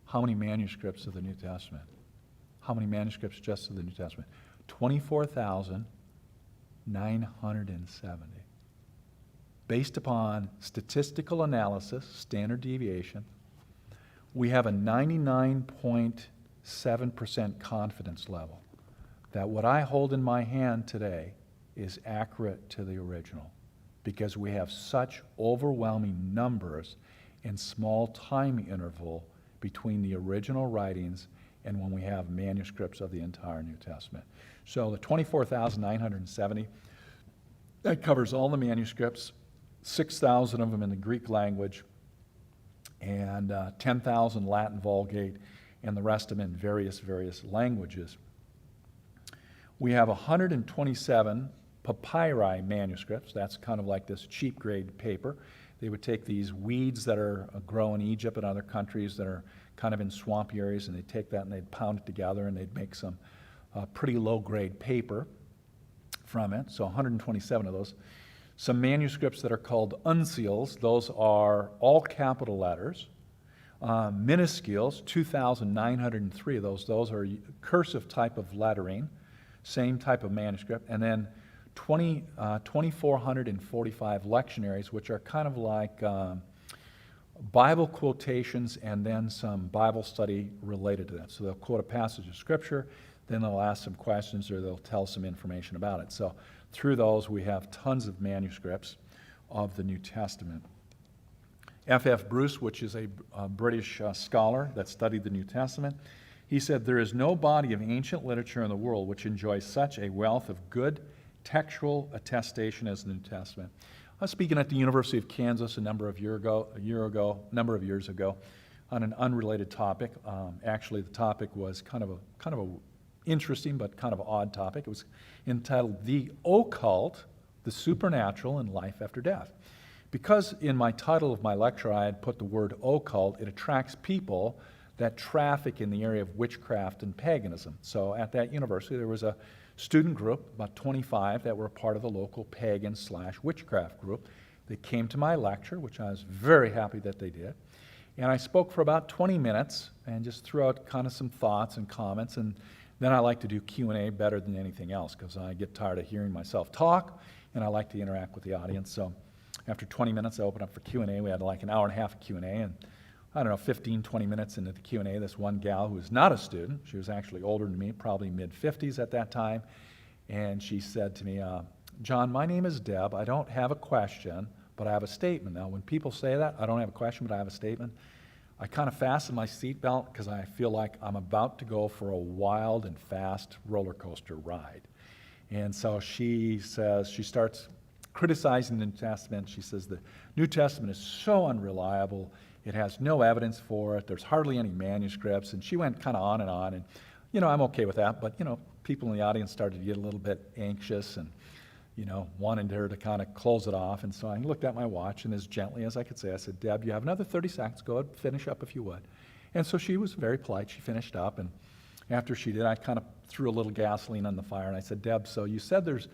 How many manuscripts of the New Testament? How many manuscripts just of the New Testament? 24,970. Based upon statistical analysis, standard deviation, we have a 99.7% confidence level that what I hold in my hand today is accurate to the original because we have such overwhelming numbers and small time interval between the original writings and when we have manuscripts of the entire New Testament. So the 24,970, that covers all the manuscripts, 6,000 of them in the Greek language, and 10,000 Latin Vulgate, and the rest of them in various languages. We have 127 papyri manuscripts. That's kind of like this cheap grade paper. They would take these weeds that are grow in Egypt and other countries that are kind of in swampy areas, and they'd take that and they'd pound it together and they'd make some pretty low grade paper from it. So 127 of those. Some manuscripts that are called uncials. Those are all capital letters. Minuscules, 2,903 of those. Those are cursive type of lettering, same type of manuscript. And then 2,445 lectionaries, which are kind of like Bible quotations and then some Bible study related to that. So they'll quote a passage of Scripture, then they'll ask some questions or they'll tell some information about it. So through those, we have tons of manuscripts of the New Testament. F.F. Bruce, which is a British scholar that studied the New Testament, he said, "There is no body of ancient literature in the world which enjoys such a wealth of good textual attestation as the New Testament." I was speaking at the University of Kansas a number of years ago, on an unrelated topic. Actually, the topic was kind of a interesting but kind of odd topic. It was entitled "The Occult, the Supernatural, and Life After Death." Because in my title of my lecture I had put the word occult, it attracts people that traffic in the area of witchcraft and paganism. So at that university there was a student group, about 25, that were part of the local pagan/witchcraft group. They came to my lecture, which I was very happy that they did. And I spoke for about 20 minutes and just threw out kind of some thoughts and comments. And then I like to do Q&A better than anything else because I get tired of hearing myself talk, and I like to interact with the audience. So after 20 minutes, I opened up for Q&A. We had like an hour and a half of Q&A, and I don't know, 15, 20 minutes into the Q&A, this one gal who was not a student, she was actually older than me, probably mid-50s at that time, and she said to me, "John, my name is Deb. I don't have a question, but I have a statement." Now, when people say that, I don't have a question, but I have a statement, I kind of fasten my seatbelt because I feel like I'm about to go for a wild and fast roller coaster ride. And so she starts criticizing the New Testament. She says the New Testament is so unreliable. It has no evidence for it. There's hardly any manuscripts. And she went kind of on. And, I'm okay with that. But, people in the audience started to get a little bit anxious and, wanted her to kind of close it off. And so I looked at my watch, and as gently as I could say, I said, "Deb, you have another 30 seconds. Go ahead, finish up if you would." And so she was very polite. She finished up. And after she did, I kind of threw a little gasoline on the fire. And I said, "Deb, so you said there's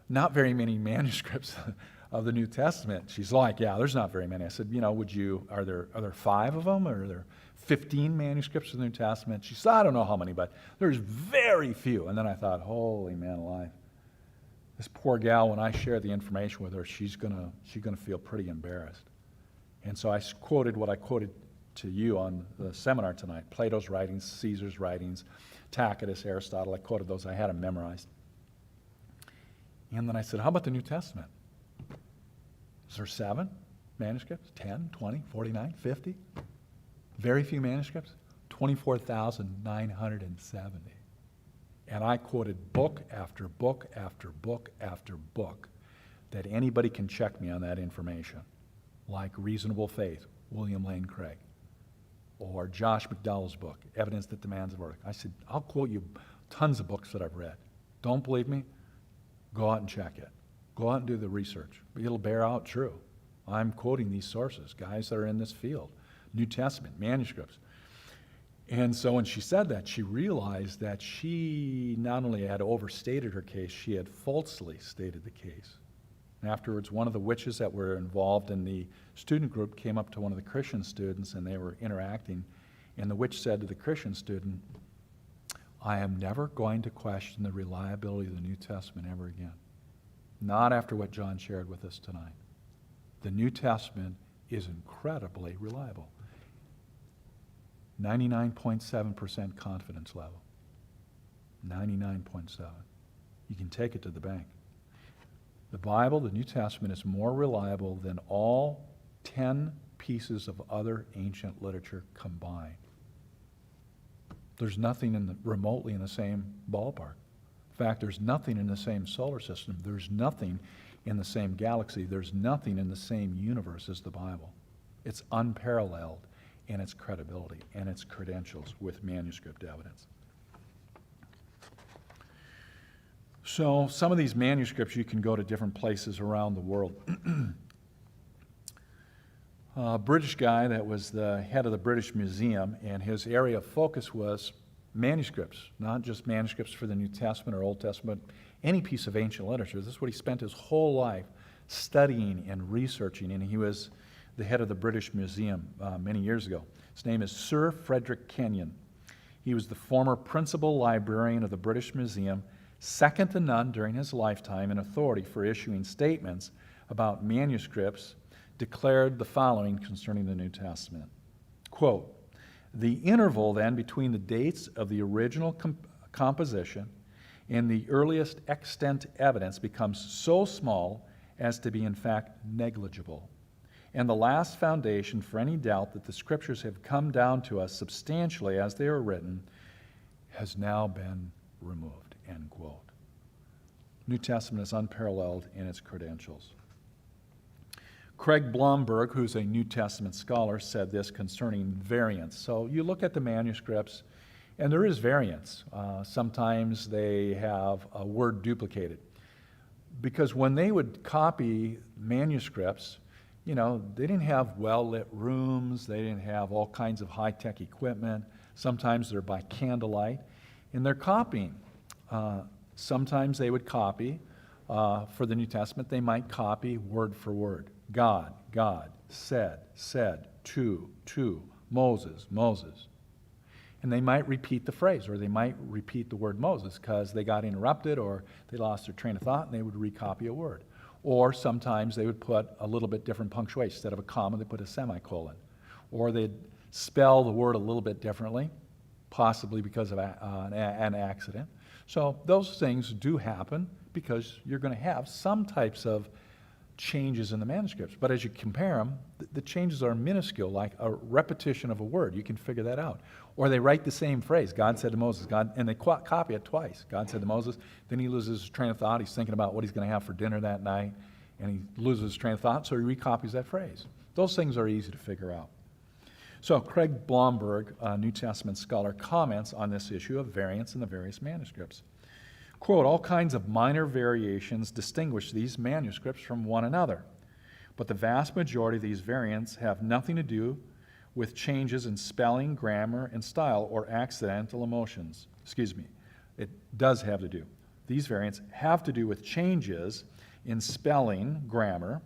not very many manuscripts of the New Testament." She's like, "Yeah, there's not very many." I said, are there 5 of them, or are there 15 manuscripts of the New Testament? She said, "I don't know how many, but there's very few." And then I thought, holy man alive. This poor gal, when I share the information with her, she's gonna feel pretty embarrassed. And so I quoted what I quoted to you on the seminar tonight: Plato's writings, Caesar's writings, Tacitus, Aristotle. I quoted those. I had them memorized. And then I said, "How about the New Testament? Is there 7 manuscripts? 10, 20, 49, 50? Very few manuscripts? 24,970. And I quoted book after book after book after book that anybody can check me on that information, like Reasonable Faith, William Lane Craig, or Josh McDowell's book, Evidence That Demands a Verdict. I said, I'll quote you tons of books that I've read. Don't believe me? Go out and check it. Go out and do the research. It'll bear out true. I'm quoting these sources, guys that are in this field, New Testament, manuscripts. And so when she said that, she realized that she not only had overstated her case, she had falsely stated the case. And afterwards, one of the witches that were involved in the student group came up to one of the Christian students, and they were interacting, and the witch said to the Christian student, "I am never going to question the reliability of the New Testament ever again. Not after what John shared with us tonight. The New Testament is incredibly reliable." 99.7% confidence level. 99.7. You can take it to the bank. The Bible, the New Testament, is more reliable than all 10 pieces of other ancient literature combined. There's nothing remotely in the same ballpark. In fact, there's nothing in the same solar system. There's nothing in the same galaxy. There's nothing in the same universe as the Bible. It's unparalleled in its credibility and its credentials with manuscript evidence. So some of these manuscripts, you can go to different places around the world. A British guy that was the head of the British Museum, and his area of focus was manuscripts, not just manuscripts for the New Testament or Old Testament, any piece of ancient literature. This is what he spent his whole life studying and researching, and he was the head of the British Museum many years ago. His name is Sir Frederick Kenyon. He was the former principal librarian of the British Museum, second to none during his lifetime in authority for issuing statements about manuscripts, declared the following concerning the New Testament. Quote, "The interval then between the dates of the original composition and the earliest extant evidence becomes so small as to be in fact negligible. And the last foundation for any doubt that the Scriptures have come down to us substantially as they are written has now been removed." End quote. New Testament is unparalleled in its credentials. Craig Blomberg, who's a New Testament scholar, said this concerning variants. So you look at the manuscripts, and there is variance. Sometimes they have a word duplicated. Because when they would copy manuscripts, they didn't have well-lit rooms, they didn't have all kinds of high-tech equipment. Sometimes they're by candlelight, and they're copying. Sometimes they would copy, for the New Testament, they might copy word for word. God, said, to, Moses. And they might repeat the phrase, or they might repeat the word Moses because they got interrupted or they lost their train of thought and they would recopy a word. Or sometimes they would put a little bit different punctuation. Instead of a comma, they put a semicolon. Or they'd spell the word a little bit differently, possibly because of an accident. So those things do happen because you're going to have some types of changes in the manuscripts. But as you compare them, the changes are minuscule, like a repetition of a word. You can figure that out. Or they write the same phrase, God said to Moses, and they copy it twice. God said to Moses, then he loses his train of thought. He's thinking about what he's going to have for dinner that night, and he loses his train of thought, so he recopies that phrase. Those things are easy to figure out. So Craig Blomberg, a New Testament scholar, comments on this issue of variance in the various manuscripts. Quote, "All kinds of minor variations distinguish these manuscripts from one another, but the vast majority of these variants have nothing to do with changes in spelling, grammar, and style, or accidental omissions." It does have to do. These variants have to do with changes in spelling, grammar,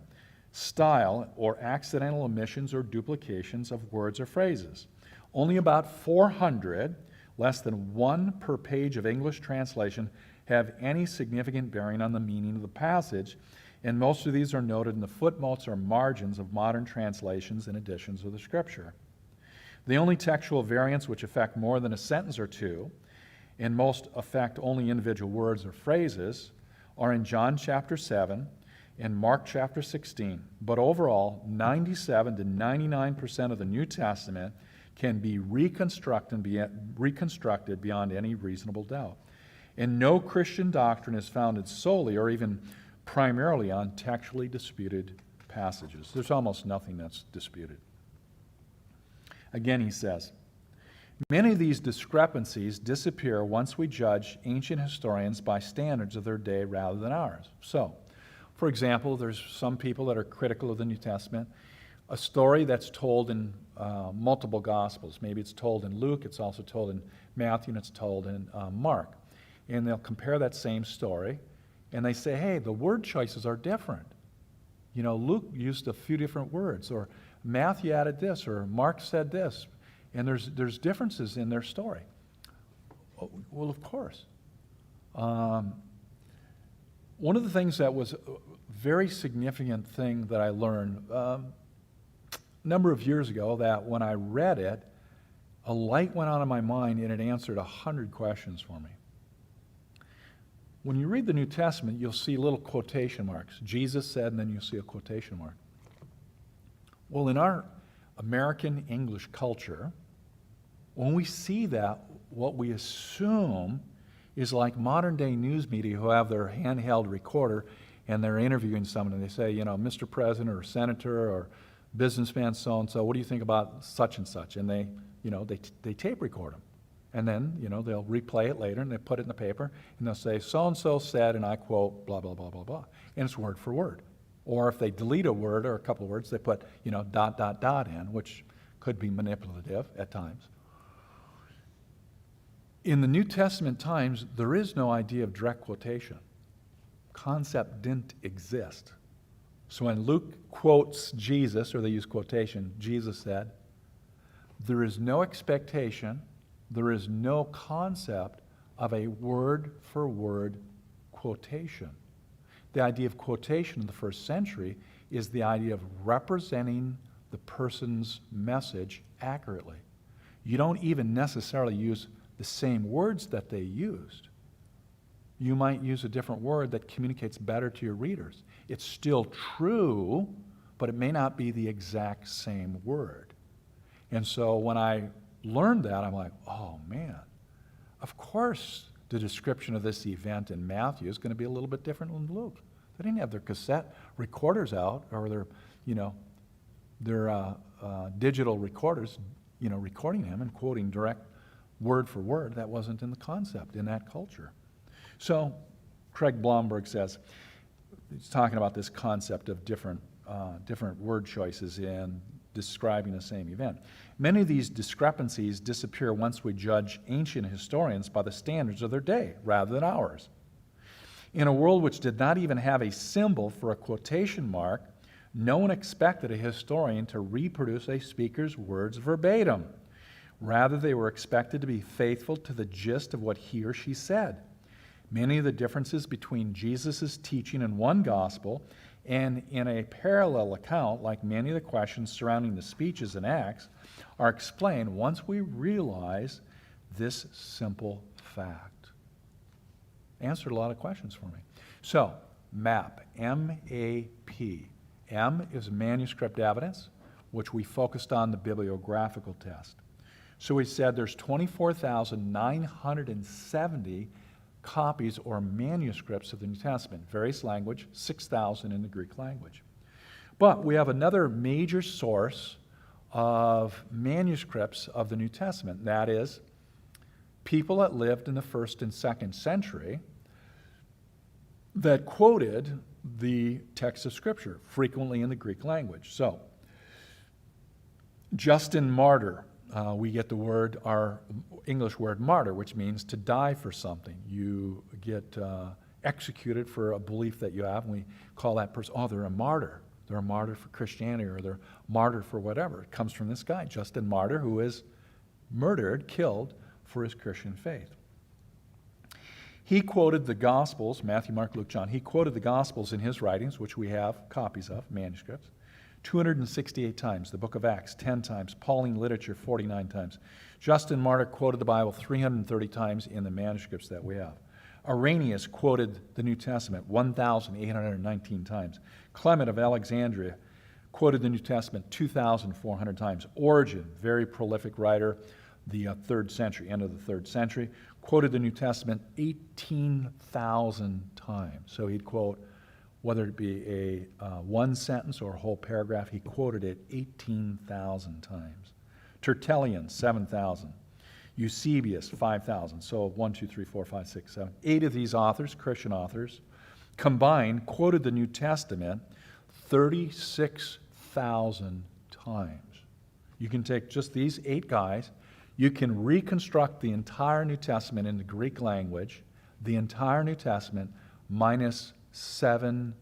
style, or accidental omissions or duplications of words or phrases. Only about 400, less than one per page of English translation, have any significant bearing on the meaning of the passage, and most of these are noted in the footnotes or margins of modern translations and editions of the Scripture. The only textual variants which affect more than a sentence or two, and most affect only individual words or phrases, are in John chapter 7 and Mark chapter 16. But overall, 97 to 99% of the New Testament can be reconstructed beyond any reasonable doubt. And no Christian doctrine is founded solely or even primarily on textually disputed passages. There's almost nothing that's disputed. Again, he says, "Many of these discrepancies disappear once we judge ancient historians by standards of their day rather than ours." So, for example, there's some people that are critical of the New Testament. A story that's told in multiple Gospels. Maybe it's told in Luke, it's also told in Matthew, and it's told in Mark. And they'll compare that same story, and they say, hey, the word choices are different. Luke used a few different words, or Matthew added this, or Mark said this, and there's differences in their story. Well, of course. One of the things that was a very significant thing that I learned a number of years ago, that when I read it, a light went on in my mind and it answered 100 questions for me. When you read the New Testament, you'll see little quotation marks. Jesus said, and then you'll see a quotation mark. Well, in our American English culture, when we see that, what we assume is like modern day news media who have their handheld recorder and they're interviewing someone and they say, Mr. President or Senator or businessman so-and-so, what do you think about such and such? And they, they tape record them. And then, they'll replay it later and they put it in the paper and they'll say, so-and-so said, and I quote, blah, blah, blah, blah, blah. And it's word for word. Or if they delete a word or a couple of words, they put, dot, dot, dot in, which could be manipulative at times. In the New Testament times, there is no idea of direct quotation. Concept didn't exist. So when Luke quotes Jesus, or they use quotation, Jesus said, there is no expectation, there is no concept of a word-for-word quotation. The idea of quotation in the first century is the idea of representing the person's message accurately. You don't even necessarily use the same words that they used. You might use a different word that communicates better to your readers. It's still true, but it may not be the exact same word. And so when I learned that, I'm like, oh man, of course the description of this event in Matthew is going to be a little bit different than Luke. They didn't have their cassette recorders out or their digital recorders, recording him and quoting direct word for word. That wasn't in the concept in that culture. So Craig Blomberg says, he's talking about this concept of different word choices in describing the same event. Many of these discrepancies disappear once we judge ancient historians by the standards of their day rather than ours. In a world which did not even have a symbol for a quotation mark, no one expected a historian to reproduce a speaker's words verbatim. Rather, they were expected to be faithful to the gist of what he or she said. Many of the differences between Jesus' teaching in one gospel and in a parallel account, like many of the questions surrounding the speeches in Acts, are explained once we realize this simple fact. Answered a lot of questions for me. So, MAP, M-A-P. M is manuscript evidence, which we focused on the bibliographical test. So we said there's 24,970 copies or manuscripts of the New Testament, various language, 6,000 in the Greek language. But we have another major source of manuscripts of the New Testament. That is, people that lived in the 1st and 2nd century that quoted the text of Scripture, frequently in the Greek language. So, Justin Martyr, we get the word, our English word martyr, which means to die for something. You get executed for a belief that you have, and we call that person, they're a martyr. They're a martyr for Christianity, or they're martyr for whatever. It comes from this guy, Justin Martyr, who is murdered, killed for his Christian faith. He quoted the Gospels, Matthew, Mark, Luke, John. He quoted the Gospels in his writings, which we have copies of, manuscripts, 268 times. The book of Acts, 10 times. Pauline literature, 49 times. Justin Martyr quoted the Bible 330 times in the manuscripts that we have. Irenaeus quoted the New Testament 1,819 times. Clement of Alexandria quoted the New Testament 2,400 times. Origen, very prolific writer, the 3rd century, end of the 3rd century, quoted the New Testament 18,000 times. So he'd quote, whether it be a one sentence or a whole paragraph, he quoted it 18,000 times. Tertullian, 7,000. Eusebius, 5,000. So 1, 2, 3, 4, 5, 6, 7. 8 of these authors, Christian authors, combined quoted the New Testament 36,000 times. You can take just these 8 guys, you can reconstruct the entire New Testament in the Greek language, the entire New Testament minus 7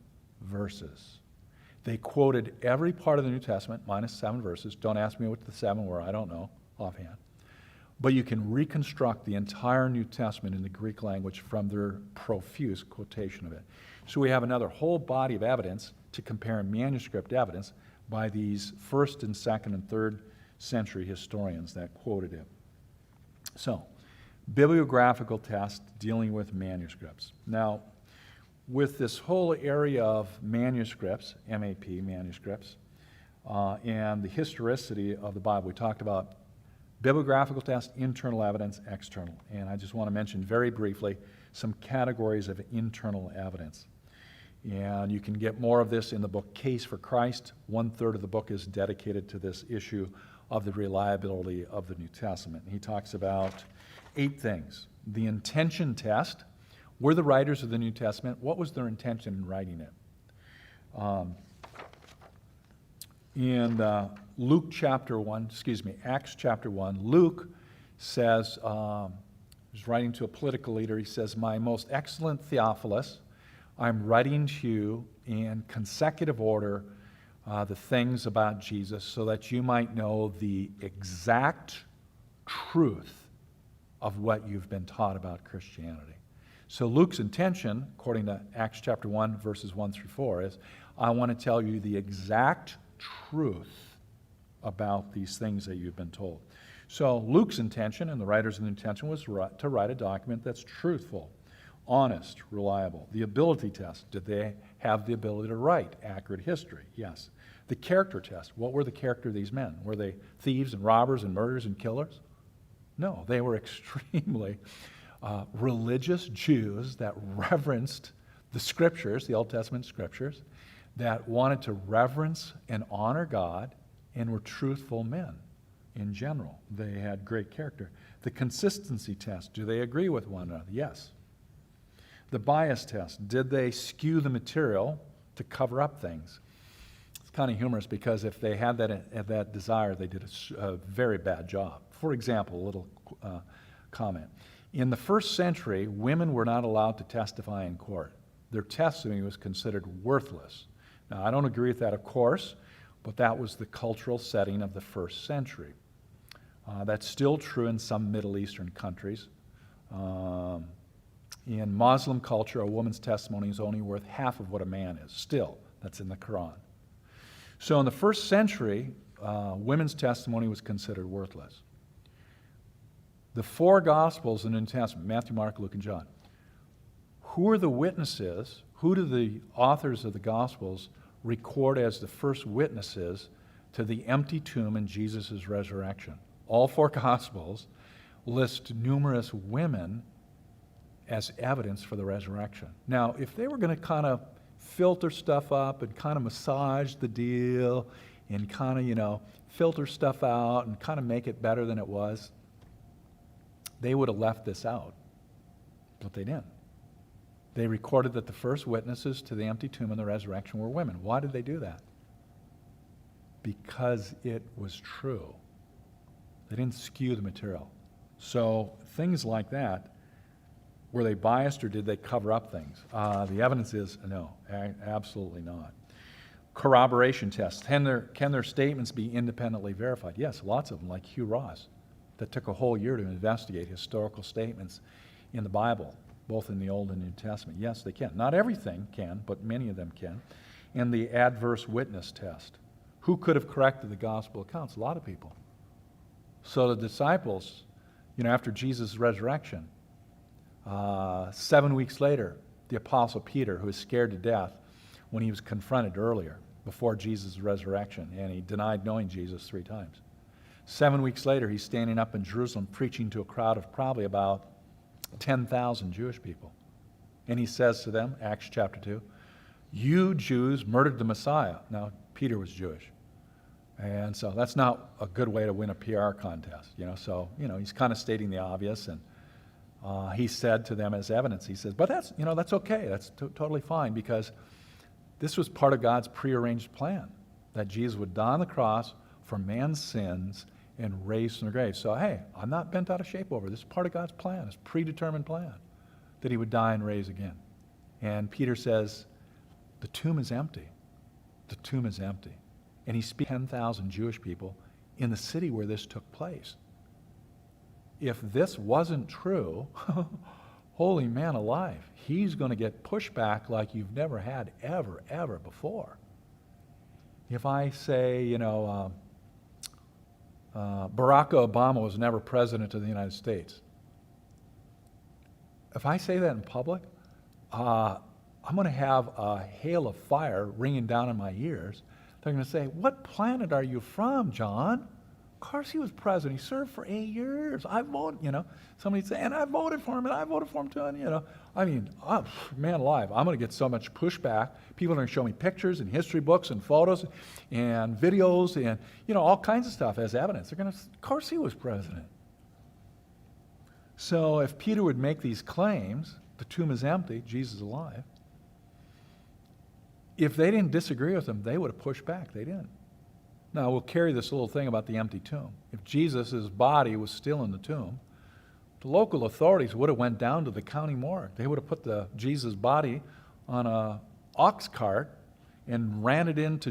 verses. They quoted every part of the New Testament minus 7 verses. Don't ask me what the 7 were, I don't know offhand. But you can reconstruct the entire New Testament in the Greek language from their profuse quotation of it. So we have another whole body of evidence to compare manuscript evidence by these 1st and 2nd and 3rd century historians that quoted it. So, bibliographical test dealing with manuscripts. Now, with this whole area of manuscripts, MAP manuscripts, and the historicity of the Bible, we talked about Bibliographical test, internal evidence, external. And I just want to mention very briefly some categories of internal evidence. And you can get more of this in the book Case for Christ. 1/3 of the book is dedicated to this issue of the reliability of the New Testament. And he talks about 8 things. The intention test. Were the writers of the New Testament, what was their intention in writing it? In Acts chapter 1, Luke says, he's writing to a political leader, he says, "My most excellent Theophilus, I'm writing to you in consecutive order the things about Jesus so that you might know the exact truth of what you've been taught about Christianity." So Luke's intention, according to Acts chapter 1, verses 1 through 4, is, I want to tell you the exact truth about these things that you've been told. So Luke's intention, and the writer's intention, was to write a document that's truthful, honest, reliable. The ability test, did they have the ability to write accurate history? Yes. The character test, what were the character of these men? Were they thieves and robbers and murderers and killers? No, they were extremely religious Jews that reverenced the Scriptures, the Old Testament Scriptures, that wanted to reverence and honor God and were truthful men in general. They had great character. The consistency test, do they agree with one another? Yes. The bias test, did they skew the material to cover up things? It's kind of humorous because if they had that desire, they did a very bad job. For example, a little comment. In the first century, women were not allowed to testify in court. Their testimony was considered worthless. Now, I don't agree with that, of course, but that was the cultural setting of the first century. That's still true in some Middle Eastern countries. In Muslim culture, a woman's testimony is only worth half of what a man is. Still, that's in the Quran. So in the first century, women's testimony was considered worthless. The 4 Gospels in the New Testament, Matthew, Mark, Luke, and John, who are the witnesses? Who do the authors of the Gospels record as the first witnesses to the empty tomb and Jesus' resurrection? All 4 Gospels list numerous women as evidence for the resurrection. Now, if they were going to kind of filter stuff up and kind of massage the deal and kind of, filter stuff out and kind of make it better than it was, they would have left this out. But they didn't. They recorded that the first witnesses to the empty tomb and the resurrection were women. Why did they do that? Because it was true. They didn't skew the material. So things like that, were they biased or did they cover up things? The evidence is no, absolutely not. Corroboration tests. Can their statements be independently verified? Yes, lots of them, like Hugh Ross, that took a whole year to investigate historical statements in the Bible, both in the Old and New Testament. Yes, they can. Not everything can, but many of them can. And the adverse witness test. Who could have corrected the gospel accounts? A lot of people. So the disciples, after Jesus' resurrection, 7 weeks later, the Apostle Peter, who was scared to death when he was confronted earlier, before Jesus' resurrection, and he denied knowing Jesus 3 times. 7 weeks later, he's standing up in Jerusalem preaching to a crowd of probably about 10,000 Jewish people. And he says to them, Acts chapter 2, "You Jews murdered the Messiah." Now, Peter was Jewish. And so that's not a good way to win a PR contest, So, he's kind of stating the obvious. And he said to them as evidence, he says, but that's okay. That's totally fine, because this was part of God's prearranged plan, that Jesus would die on the cross for man's sins and raised from the grave. So, hey, I'm not bent out of shape over this. It's part of God's plan, his predetermined plan, that he would die and raise again. And Peter says, the tomb is empty. The tomb is empty. And he speaks to 10,000 Jewish people in the city where this took place. If this wasn't true, holy man alive, he's going to get pushback like you've never had ever before. If I say, Barack Obama was never president of the United States, if I say that in public, I'm going to have a hail of fire ringing down in my ears. They're going to say, "What planet are you from, John? Of course he was president. He served for 8 years. I voted, Somebody'd say, and I voted for him, and I voted for him too, and, I mean, man alive, I'm going to get so much pushback. People are going to show me pictures and history books and photos and videos and, all kinds of stuff as evidence. They're going to, of course he was president. So if Peter would make these claims, the tomb is empty, Jesus is alive, if they didn't disagree with him, they would have pushed back. They didn't. Now, we'll carry this little thing about the empty tomb. If Jesus' body was still in the tomb, the local authorities would have went down to the county morgue. They would have put Jesus' body on a ox cart and ran it into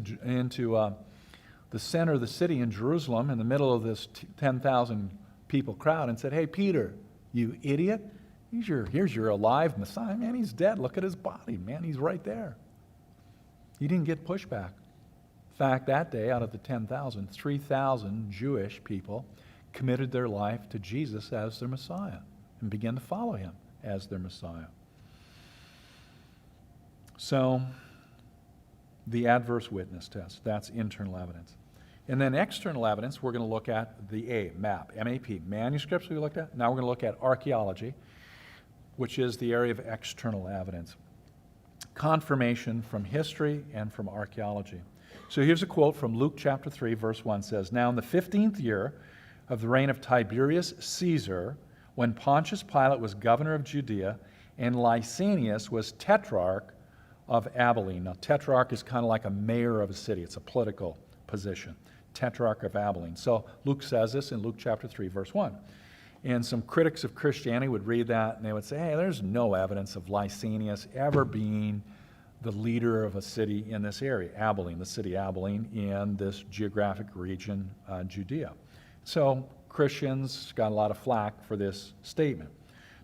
the center of the city in Jerusalem in the middle of this 10,000 people crowd and said, "Hey, Peter, you idiot, here's your alive Messiah. Man, he's dead. Look at his body. Man, he's right there." He didn't get pushback. In fact, that day, out of the 10,000, 3,000 Jewish people committed their life to Jesus as their Messiah and began to follow him as their Messiah. So, the adverse witness test, that's internal evidence. And then external evidence, we're going to look at the MAP, M-A-P, manuscripts we looked at. Now we're going to look at archaeology, which is the area of external evidence. Confirmation from history and from archaeology. So here's a quote from Luke chapter 3, verse 1 says, "Now in the 15th year of the reign of Tiberius Caesar, when Pontius Pilate was governor of Judea, and Lysanias was tetrarch of Abilene." Now, tetrarch is kind of like a mayor of a city. It's a political position. Tetrarch of Abilene. So Luke says this in Luke chapter 3, verse 1. And some critics of Christianity would read that, and they would say, hey, there's no evidence of Lysanias ever being the leader of a city in this area, Abilene, the city Abilene, in this geographic region, Judea. So Christians got a lot of flack for this statement.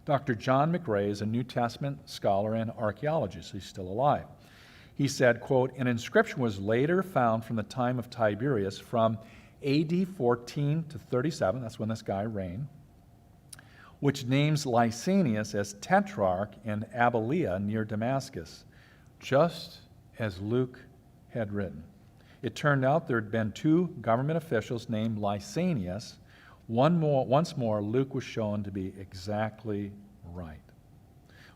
Dr. John McRae is a New Testament scholar and archaeologist. He's still alive. He said, quote, "An inscription was later found from the time of Tiberius from AD 14 to 37, that's when this guy reigned, which names Lysanias as tetrarch in Abilene near Damascus, just as Luke had written. It turned out there had been 2 government officials named Lysanias. Once more, Luke was shown to be exactly right."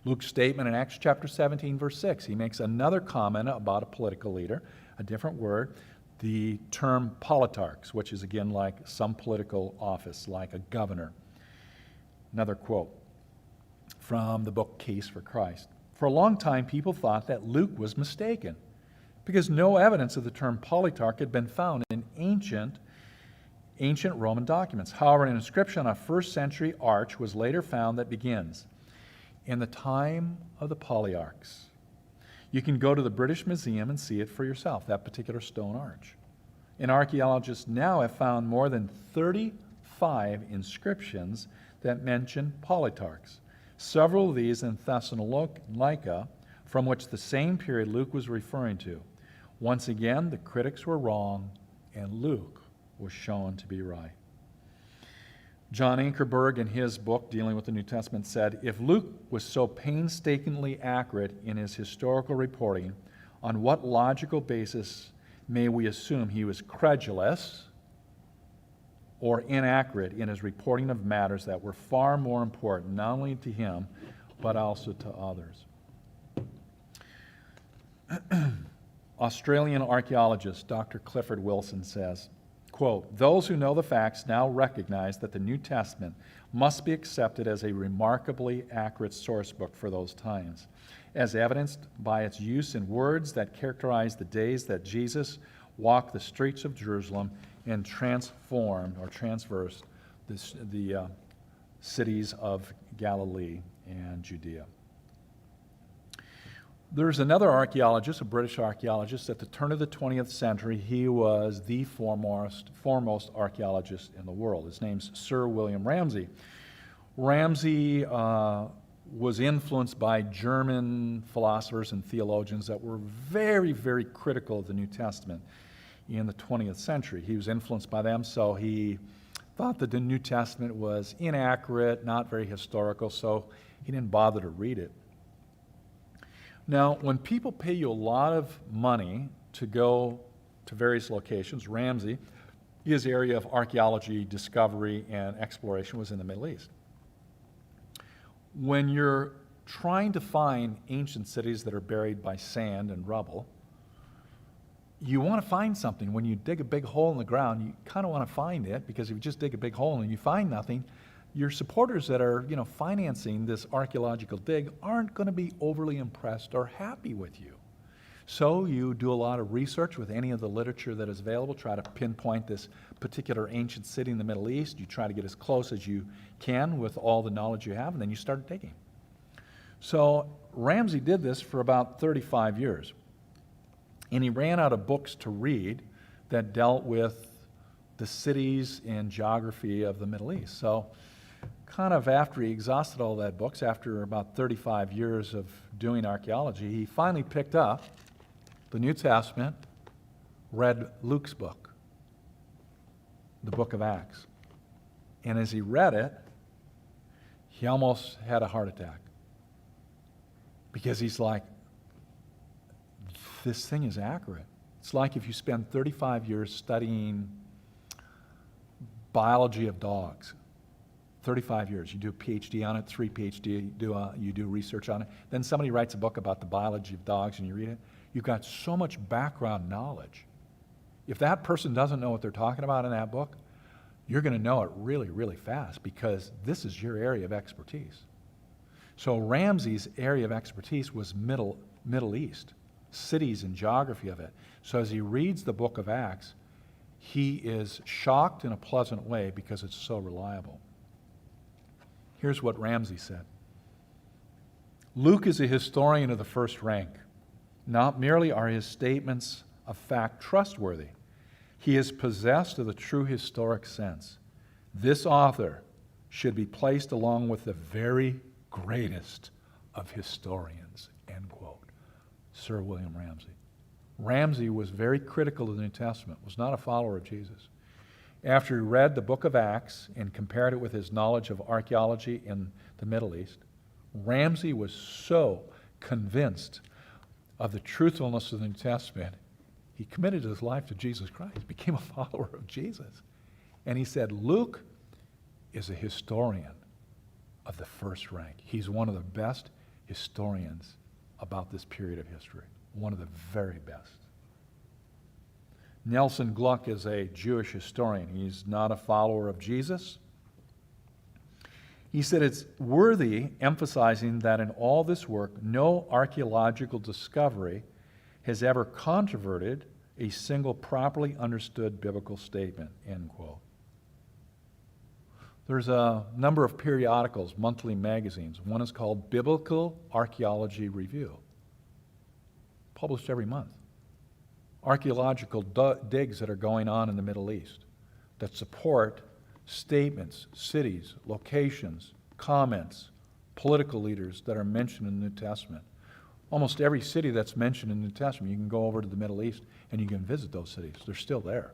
Luke's statement in Acts chapter 17, verse 6, he makes another comment about a political leader, a different word, the term politarchs, which is again like some political office, like a governor. Another quote from the book Case for Christ. "For a long time, people thought that Luke was mistaken because no evidence of the term politarch had been found in ancient Roman documents. However, an inscription on a first-century arch was later found that begins, 'In the time of the Polyarchs.' You can go to the British Museum and see it for yourself, that particular stone arch. And archaeologists now have found more than 35 inscriptions that mention politarchs. Several of these in Thessalonica, from which the same period Luke was referring to. Once again, the critics were wrong, and Luke was shown to be right." John Ankerberg, in his book dealing with the New Testament, said, "If Luke was so painstakingly accurate in his historical reporting, on what logical basis may we assume he was credulous or inaccurate in his reporting of matters that were far more important, not only to him, but also to others?" Australian archaeologist Dr. Clifford Wilson says, quote, "Those who know the facts now recognize that the New Testament must be accepted as a remarkably accurate source book for those times, as evidenced by its use in words that characterize the days that Jesus walked the streets of Jerusalem and transformed or transversed the cities of Galilee and Judea." There's another archaeologist, a British archaeologist, at the turn of the 20th century. He was the foremost archaeologist in the world. His name's Sir William Ramsay. Ramsay was influenced by German philosophers and theologians that were very, very critical of the New Testament in the 20th century. He was influenced by them, so he thought that the New Testament was inaccurate, not very historical, so he didn't bother to read it. Now, when people pay you a lot of money to go to various locations, Ramsay, his area of archaeology, discovery, and exploration was in the Middle East. When you're trying to find ancient cities that are buried by sand and rubble, you want to find something. When you dig a big hole in the ground, you kind of want to find it, because if you just dig a big hole and you find nothing, your supporters that are, financing this archaeological dig aren't going to be overly impressed or happy with you. So you do a lot of research with any of the literature that is available, try to pinpoint this particular ancient city in the Middle East. You try to get as close as you can with all the knowledge you have, and then you start digging. So Ramsey did this for about 35 years. And he ran out of books to read that dealt with the cities and geography of the Middle East. So kind of after he exhausted all that books, after about 35 years of doing archaeology, he finally picked up the New Testament, read Luke's book, the book of Acts. And as he read it, he almost had a heart attack. Because he's like, this thing is accurate. It's like if you spend 35 years studying biology of dogs. 35 years. You do a PhD on it, 3 PhD, you do research on it. Then somebody writes a book about the biology of dogs and you read it. You've got so much background knowledge. If that person doesn't know what they're talking about in that book, you're going to know it really, really fast, because this is your area of expertise. So Ramsey's area of expertise was Middle East, cities and geography of it. So as he reads the book of Acts, he is shocked in a pleasant way because it's so reliable. Here's what Ramsey said. Luke is a historian of the first rank. Not merely are his statements of fact trustworthy, he is possessed of the true historic sense. This author should be placed along with the very greatest of historians, end quote. Sir William Ramsey. Ramsey was very critical of the New Testament, was not a follower of Jesus. After he read the book of Acts and compared it with his knowledge of archaeology in the Middle East, Ramsey was so convinced of the truthfulness of the New Testament, he committed his life to Jesus Christ, became a follower of Jesus. And he said, Luke is a historian of the first rank. He's one of the best historians about this period of history, one of the very best. Nelson Gluck is a Jewish historian. He's not a follower of Jesus. He said it's worthy emphasizing that in all this work, no archaeological discovery has ever controverted a single properly understood biblical statement, end quote. There's a number of periodicals, monthly magazines. One is called Biblical Archaeology Review, published every month. Archaeological digs that are going on in the Middle East that support statements, cities, locations, comments, political leaders that are mentioned in the New Testament. Almost every city that's mentioned in the New Testament, you can go over to the Middle East and you can visit those cities. They're still there,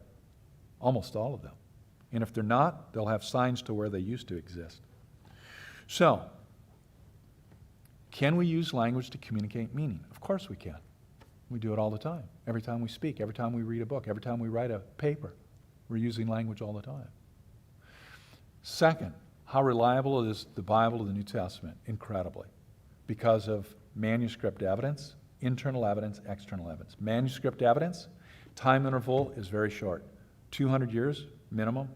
almost all of them. And if they're not, they'll have signs to where they used to exist. So, can we use language to communicate meaning? Of course we can. We do it all the time. Every time we speak, every time we read a book, every time we write a paper, we're using language all the time. Second, how reliable is the Bible to the New Testament? Incredibly. Because of manuscript evidence, internal evidence, external evidence. Manuscript evidence, time interval is very short. 200 years minimum.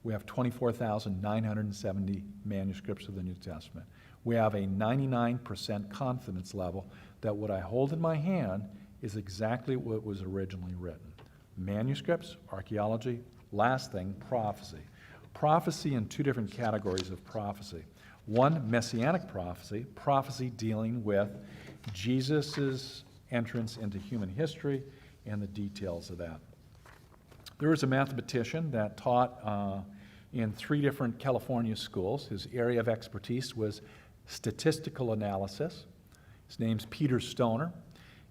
We have 24,970 manuscripts of the New Testament. We have a 99% confidence level that what I hold in my hand is exactly what was originally written. Manuscripts, archaeology, last thing, prophecy. Prophecy in two different categories of prophecy. One, messianic prophecy, prophecy dealing with Jesus' entrance into human history and the details of that. There was a mathematician that taught in 3 different California schools. His area of expertise was statistical analysis. His name's Peter Stoner.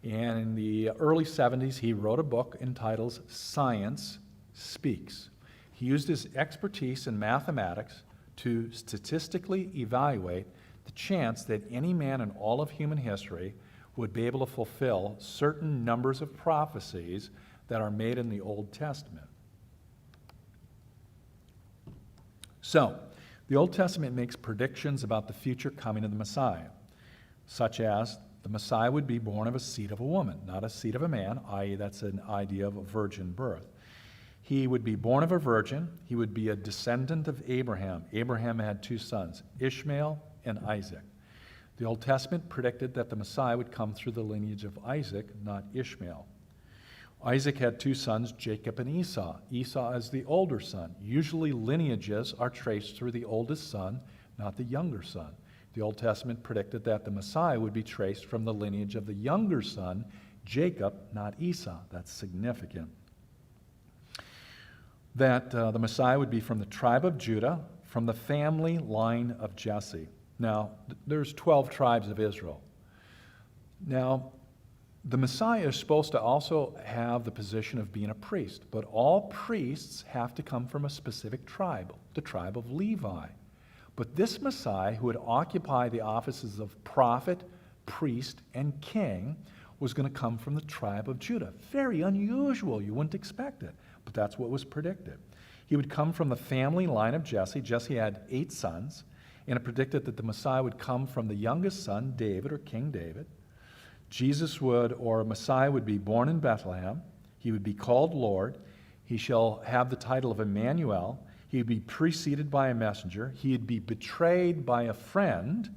And in the early 70s, he wrote a book entitled Science Speaks. He used his expertise in mathematics to statistically evaluate the chance that any man in all of human history would be able to fulfill certain numbers of prophecies that are made in the Old Testament. So, the Old Testament makes predictions about the future coming of the Messiah, such as the Messiah would be born of a seed of a woman, not a seed of a man, i.e., that's an idea of a virgin birth. He would be born of a virgin. He would be a descendant of Abraham. Abraham had two sons, Ishmael and Isaac. The Old Testament predicted that the Messiah would come through the lineage of Isaac, not Ishmael. Isaac had two sons, Jacob and Esau. Esau is the older son. Usually lineages are traced through the oldest son, not the younger son. The Old Testament predicted that the Messiah would be traced from the lineage of the younger son, Jacob, not Esau. That's significant. That the Messiah would be from the tribe of Judah, from the family line of Jesse. Now, there's 12 tribes of Israel. Now, the Messiah is supposed to also have the position of being a priest, but all priests have to come from a specific tribe, the tribe of Levi. But this Messiah, who would occupy the offices of prophet, priest, and king, was going to come from the tribe of Judah. Very unusual. You wouldn't expect it, but that's what was predicted. He would come from the family line of Jesse. Jesse had 8 sons, and it predicted that the Messiah would come from the youngest son, David, or King David. Jesus would, or Messiah would be born in Bethlehem. He would be called Lord. He shall have the title of Emmanuel. He would be preceded by a messenger. He would be betrayed by a friend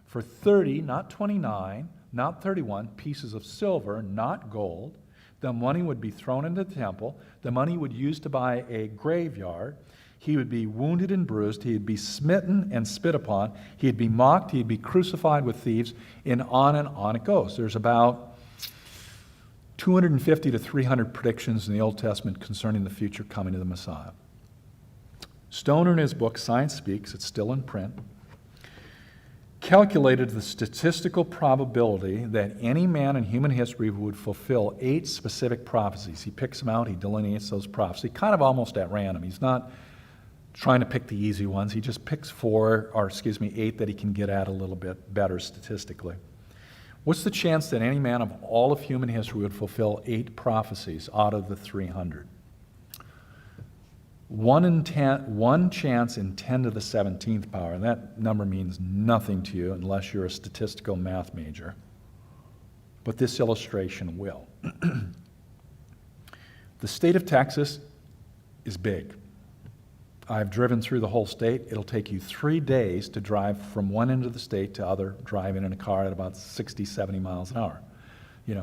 for 30, not 29, not 31 pieces of silver, not gold. The money would be thrown into the temple. The money would use to buy a graveyard. He would be wounded and bruised. He would be smitten and spit upon. He'd be mocked. He'd be crucified with thieves, and on it goes. There's about 250 to 300 predictions in the Old Testament concerning the future coming of the Messiah. Stoner, in his book, Science Speaks, it's still in print, calculated the statistical probability that any man in human history would fulfill 8 specific prophecies. He picks them out, he delineates those prophecies, kind of almost at random. He's not trying to pick the easy ones. He just picks 8 that he can get at a little bit better statistically. What's the chance that any man of all of human history would fulfill 8 prophecies out of the 300? 1 chance in 10 to the 17th power, and that number means nothing to you unless you're a statistical math major. But this illustration will. The state of Texas is big. I've driven through the whole state. It'll take you 3 days to drive from one end of the state to other, driving in a car at about 60, 70 miles an hour.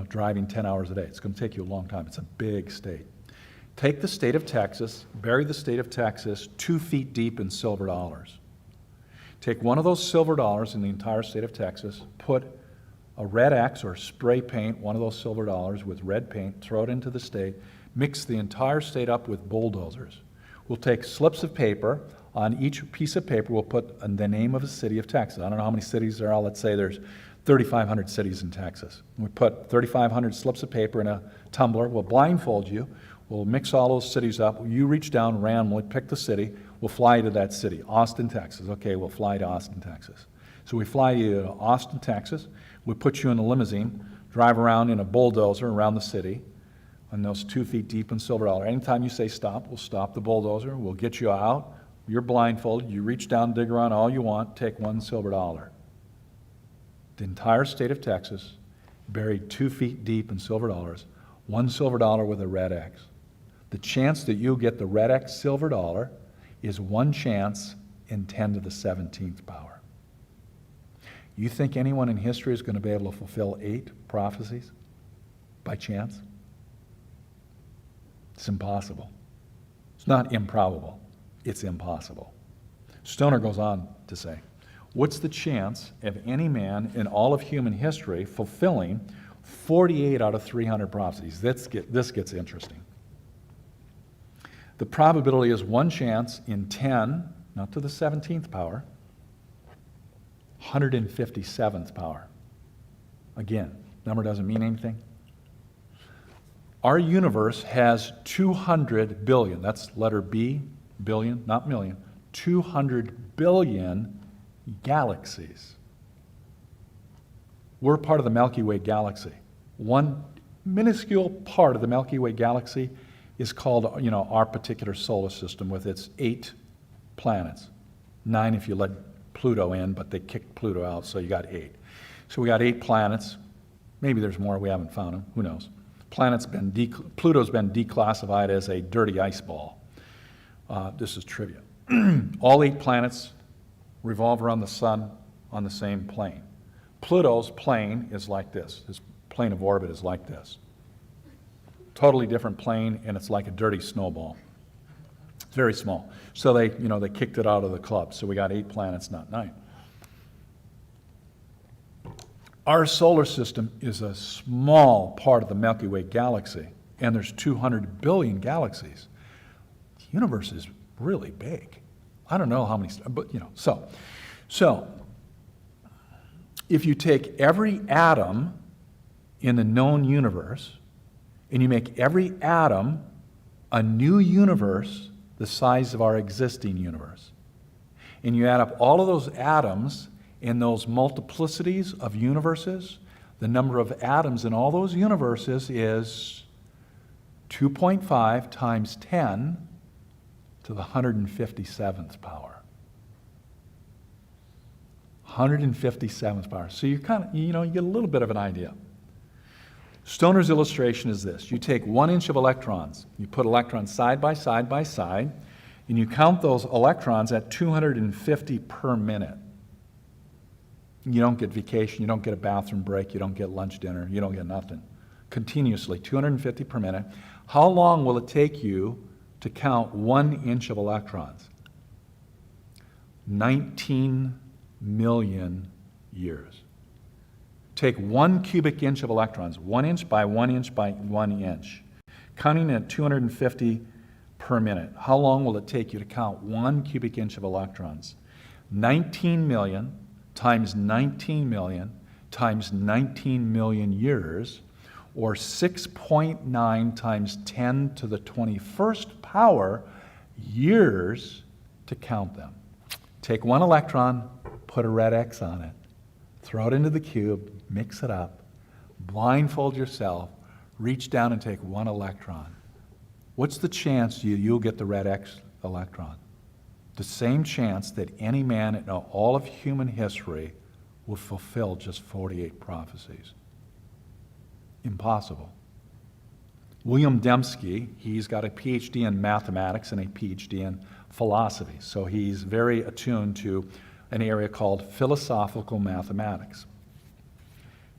Driving 10 hours a day. It's going to take you a long time. It's a big state. Take the state of Texas, bury the state of Texas 2 feet deep in silver dollars. Take one of those silver dollars in the entire state of Texas, put a red X or spray paint one of those silver dollars with red paint, throw it into the state, mix the entire state up with bulldozers. We'll take slips of paper. On each piece of paper, we'll put the name of a city of Texas. I don't know how many cities there are. Let's say there's 3,500 cities in Texas. We put 3,500 slips of paper in a tumbler. We'll blindfold you. We'll mix all those cities up. You reach down randomly, pick the city. We'll fly you to that city. Austin, Texas. Okay, we'll fly to Austin, Texas. So we fly you to Austin, Texas. We put you in a limousine, drive around in a bulldozer around the city on those 2 feet deep in silver dollar. Anytime you say stop, we'll stop the bulldozer. We'll get you out. You're blindfolded. You reach down, dig around all you want, take 1 silver dollar. The entire state of Texas, buried 2 feet deep in silver dollars, 1 silver dollar with a red X. The chance that you'll get the red X silver dollar is 1 chance in 10 to the 17th power. You think anyone in history is going to be able to fulfill 8 prophecies by chance? It's impossible. It's not improbable. It's impossible. Stoner goes on to say, what's the chance of any man in all of human history fulfilling 48 out of 300 prophecies? This gets interesting. The probability is 1 chance in 10, not to the 17th power, 157th power. Again, number doesn't mean anything. Our universe has 200 billion, that's letter B, billion, not million, 200 billion galaxies. We're part of the Milky Way galaxy. One minuscule part of the Milky Way galaxy is called, our particular solar system with its 8 planets. 9 if you let Pluto in, but they kicked Pluto out, so you got 8. So we got 8 planets. Maybe there's more, we haven't found them, who knows. Pluto's been declassified as a dirty ice ball. This is trivia. All 8 planets revolve around the sun on the same plane. Pluto's plane is like this. His plane of orbit is like this. Totally different plane, and it's like a dirty snowball. It's very small. So they kicked it out of the club. So we got 8 planets, not 9. Our solar system is a small part of the Milky Way galaxy, and there's 200 billion galaxies. The universe is really big. I don't know how many, but so if you take every atom in the known universe and you make every atom a new universe the size of our existing universe, and you add up all of those atoms in those multiplicities of universes, the number of atoms in all those universes is 2.5 times 10 to the 157th power. 157th power. So you you get a little bit of an idea. Stoner's illustration is this. You take 1 inch of electrons, you put electrons side by side by side, and you count those electrons at 250 per minute. You don't get vacation, you don't get a bathroom break, you don't get lunch, dinner, you don't get nothing. Continuously, 250 per minute. How long will it take you to count 1 inch of electrons? 19 million years. Take 1 cubic inch of electrons, 1 inch by 1 inch by 1 inch, counting at 250 per minute. How long will it take you to count 1 cubic inch of electrons? 19 million times 19 million times 19 million years, or 6.9 times 10 to the 21st power years to count them. Take 1 electron, put a red X on it, throw it into the cube, mix it up, blindfold yourself, reach down and take 1 electron. What's the chance you'll get the red X electron? The same chance that any man in all of human history will fulfill just 48 prophecies. Impossible. William Dembski, he's got a PhD in mathematics and a PhD in philosophy, so he's very attuned to an area called philosophical mathematics.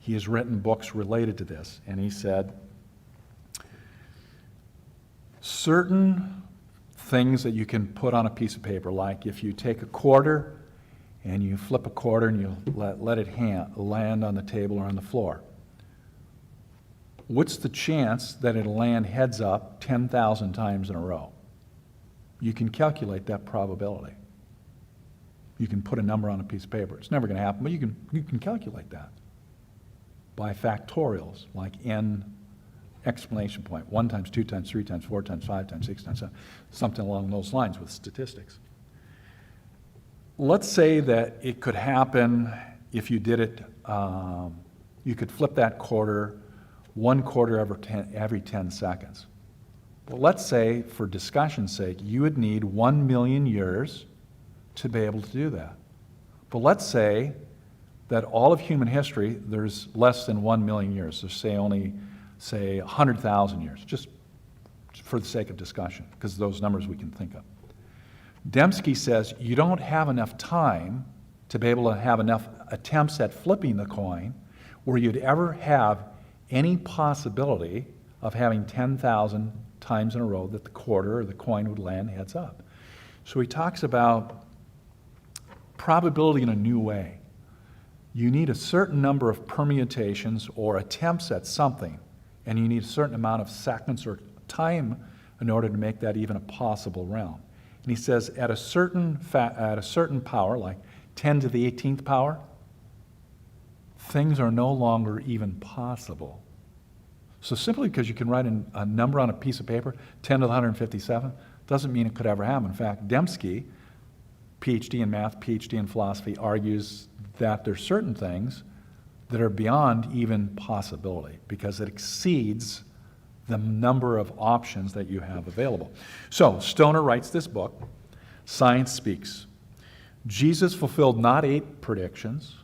He has written books related to this, and he said, certain things that you can put on a piece of paper, like if you take a quarter and you flip a quarter and you let it land on the table or on the floor, what's the chance that it'll land heads up 10,000 times in a row? You can calculate that probability. You can put a number on a piece of paper. It's never going to happen, but you can calculate that by factorials, like n exclamation point, 1 times 2 times 3 times 4 times 5 times 6 times 7, something along those lines with statistics. Let's say that it could happen if you did it, you could flip that quarter 1 quarter every 10 seconds. Well, let's say, for discussion's sake, you would need 1 million years to be able to do that. But let's say that all of human history, there's less than 1 million years. So only 100,000 years, just for the sake of discussion, because those numbers we can think of. Dembski says you don't have enough time to be able to have enough attempts at flipping the coin where you'd ever have any possibility of having 10,000 times in a row that the quarter or the coin would land heads up. So he talks about probability in a new way. You need a certain number of permutations or attempts at something, and you need a certain amount of seconds or time in order to make that even a possible realm. And he says at a certain power, like 10 to the 18th power, things are no longer even possible. So simply because you can write a number on a piece of paper, 10 to the 157, doesn't mean it could ever happen. In fact, Dembski, PhD in math, PhD in philosophy, argues that there's certain things that are beyond even possibility because it exceeds the number of options that you have available. So Stoner writes this book, Science Speaks. Jesus fulfilled not 8 predictions,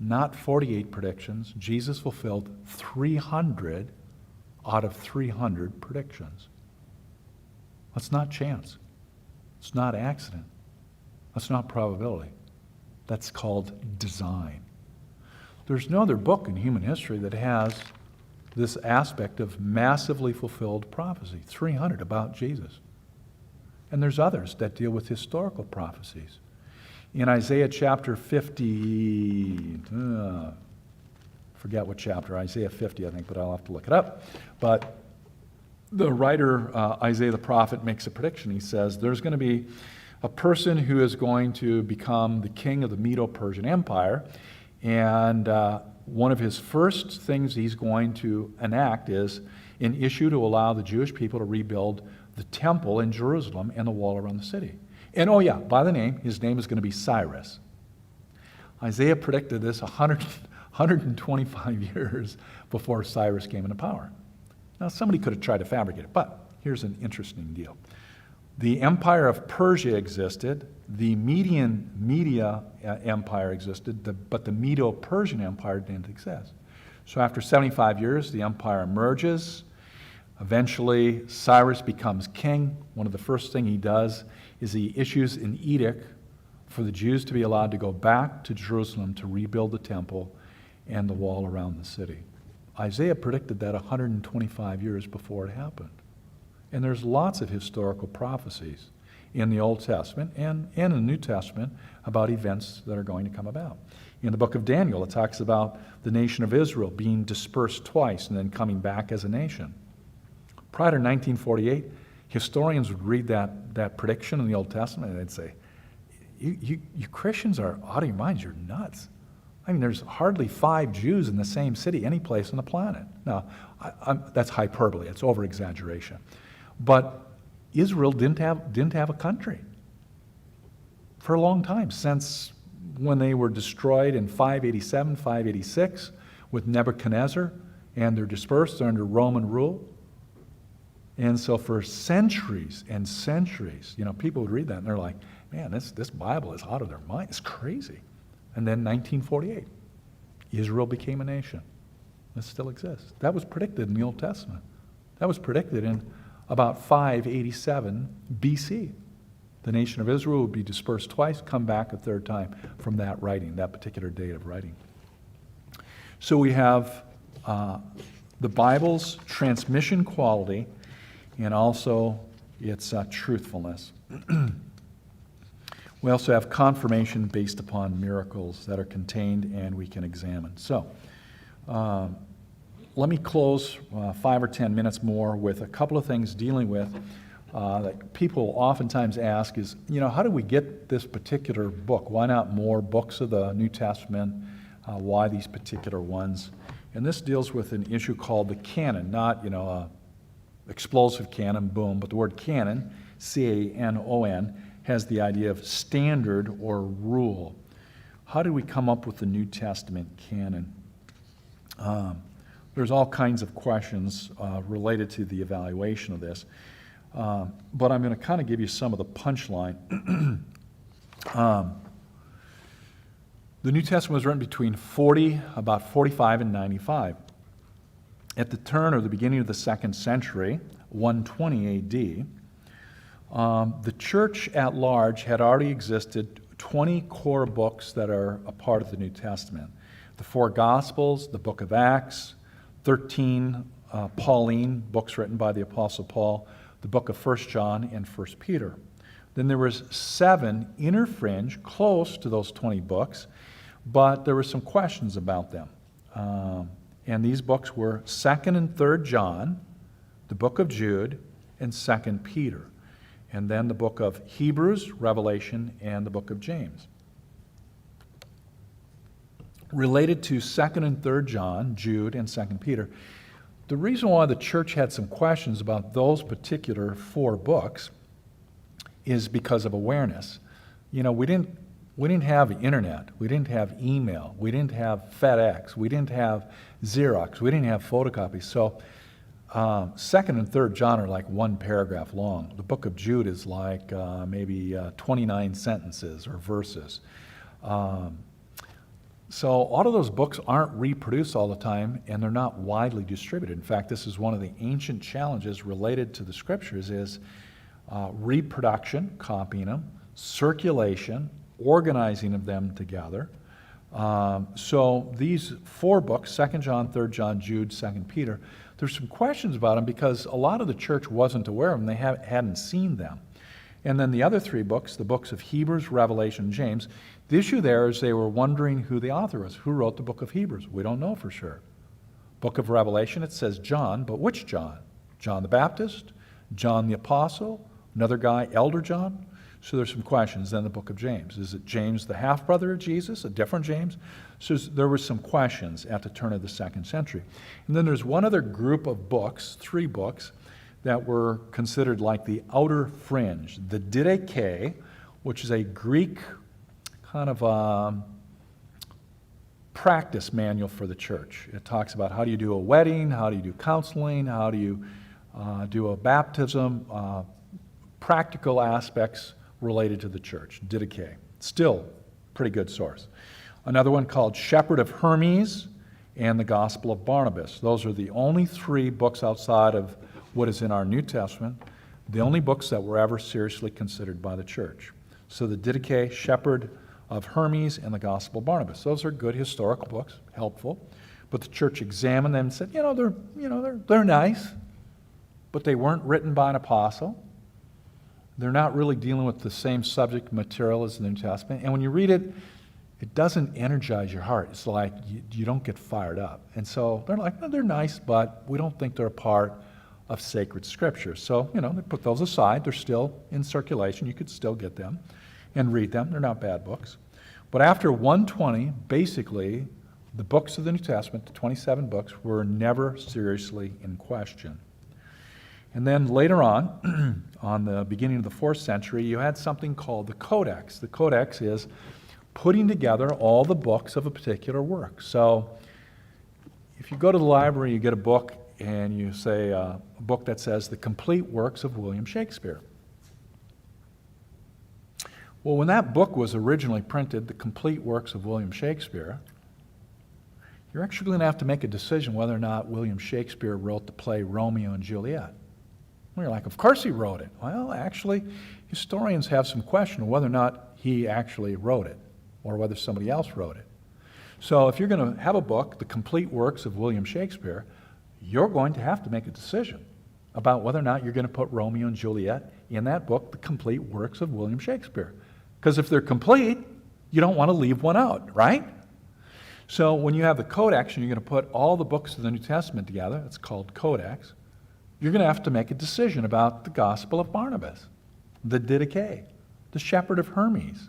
not 48 predictions. Jesus fulfilled 300 out of 300 predictions. That's not chance. It's not accident. That's not probability. That's called design. There's no other book in human history that has this aspect of massively fulfilled prophecy, 300 about Jesus. And there's others that deal with historical prophecies. In Isaiah chapter 50, forget what chapter, Isaiah 50, I think, but I'll have to look it up. But the writer, Isaiah the prophet, makes a prediction. He says there's going to be a person who is going to become the king of the Medo-Persian Empire, and one of his first things he's going to enact is an issue to allow the Jewish people to rebuild the temple in Jerusalem and the wall around the city. And oh yeah, by the name, his name is going to be Cyrus. Isaiah predicted this 125 years before Cyrus came into power. Now, somebody could have tried to fabricate it, but here's an interesting deal. The empire of Persia existed, the Median Media empire existed, but the Medo-Persian empire didn't exist. So after 75 years, the empire emerges. Eventually, Cyrus becomes king. One of the first things he does is he issues an edict for the Jews to be allowed to go back to Jerusalem to rebuild the temple and the wall around the city. Isaiah predicted that 125 years before it happened. And there's lots of historical prophecies in the Old Testament and in the New Testament about events that are going to come about. In the book of Daniel, it talks about the nation of Israel being dispersed twice and then coming back as a nation. Prior to 1948, historians would read that prediction in the Old Testament and they'd say, you Christians are out of your minds, you're nuts. I mean, there's hardly 5 Jews in the same city any place on the planet. Now, that's hyperbole, it's over-exaggeration. But Israel didn't have a country for a long time, since when they were destroyed in 587, 586 with Nebuchadnezzar, and they're dispersed under Roman rule. And so for centuries and centuries, people would read that and they're like, man, this Bible is out of their mind. It's crazy. And then 1948, Israel became a nation. It still exists. That was predicted in the Old Testament. That was predicted in about 587 BC. The nation of Israel would be dispersed twice, come back a third time from that writing, that particular date of writing. So we have the Bible's transmission quality and also its truthfulness. We also have confirmation based upon miracles that are contained and we can examine. So let me close 5 or 10 minutes more with a couple of things dealing with that people oftentimes ask is, how do we get this particular book? Why not more books of the New Testament? Why these particular ones? And this deals with an issue called the canon, not, explosive canon, boom, but the word canon, C-A-N-O-N, has the idea of standard or rule. How do we come up with the New Testament canon? There's all kinds of questions related to the evaluation of this, but I'm going to kind of give you some of the punchline. The New Testament was written between about 45 and 95. At the turn or the beginning of the 2nd century, 120 A.D., the church at large had already existed 20 core books that are a part of the New Testament. The 4 Gospels, the book of Acts, 13 Pauline books written by the Apostle Paul, the book of 1 John and 1 Peter. Then there was 7 inner fringe, close to those 20 books, but there were some questions about them. And these books were 2nd and 3rd John, the book of Jude, and 2nd Peter. And then the book of Hebrews, Revelation, and the book of James. Related to 2nd and 3rd John, Jude, and 2nd Peter, the reason why the church had some questions about those particular 4 books is because of awareness. We didn't have internet, we didn't have email, we didn't have FedEx, we didn't have Xerox, we didn't have photocopies. So Second and Third John are like one paragraph long. The book of Jude is like maybe 29 sentences or verses. So all of those books aren't reproduced all the time, and they're not widely distributed. In fact, this is one of the ancient challenges related to the scriptures is reproduction, copying them, circulation, organizing of them together. So these 4 books, 2 John, 3 John, Jude, 2 Peter, there's some questions about them because a lot of the church wasn't aware of them. They hadn't seen them. And then the other 3 books, the books of Hebrews, Revelation, and James, the issue there is they were wondering who the author was. Who wrote the book of Hebrews? We don't know for sure. Book of Revelation, it says John, but which John? John the Baptist? John the Apostle? Another guy, Elder John? So there's some questions. Then the book of James. Is it James the half-brother of Jesus? A different James? So there were some questions at the turn of the 2nd century. And then there's one other group of books, 3 books, that were considered like the outer fringe. The Didache, which is a Greek kind of practice manual for the church. It talks about how do you do a wedding, how do you do counseling, how do you do a baptism, practical aspects related to the church. Didache. Still pretty good source. Another one called Shepherd of Hermes and the Gospel of Barnabas. Those are the only 3 books outside of what is in our New Testament, the only books that were ever seriously considered by the church. So the Didache, Shepherd of Hermes, and the Gospel of Barnabas. Those are good historical books, helpful. But the church examined them and said, they're nice, but they weren't written by an apostle. They're not really dealing with the same subject material as the New Testament. And when you read it, it doesn't energize your heart. It's like you don't get fired up. And so they're like, they're nice, but we don't think they're a part of sacred scripture. So, they put those aside. They're still in circulation. You could still get them and read them. They're not bad books. But after 120, basically, the books of the New Testament, the 27 books, were never seriously in question. And then later on, on the beginning of the 4th century, you had something called the Codex. The Codex is putting together all the books of a particular work. So if you go to the library, you get a book, and you say a book that says The Complete Works of William Shakespeare. Well, when that book was originally printed, The Complete Works of William Shakespeare, you're actually going to have to make a decision whether or not William Shakespeare wrote the play Romeo and Juliet. Well, you're like, of course he wrote it. Well, actually, historians have some question of whether or not he actually wrote it or whether somebody else wrote it. So if you're going to have a book, The Complete Works of William Shakespeare, you're going to have to make a decision about whether or not you're going to put Romeo and Juliet in that book, The Complete Works of William Shakespeare. Because if they're complete, you don't want to leave one out, right? So when you have the Codex and you're going to put all the books of the New Testament together, it's called Codex, you're going to have to make a decision about the Gospel of Barnabas, the Didache, the Shepherd of Hermes.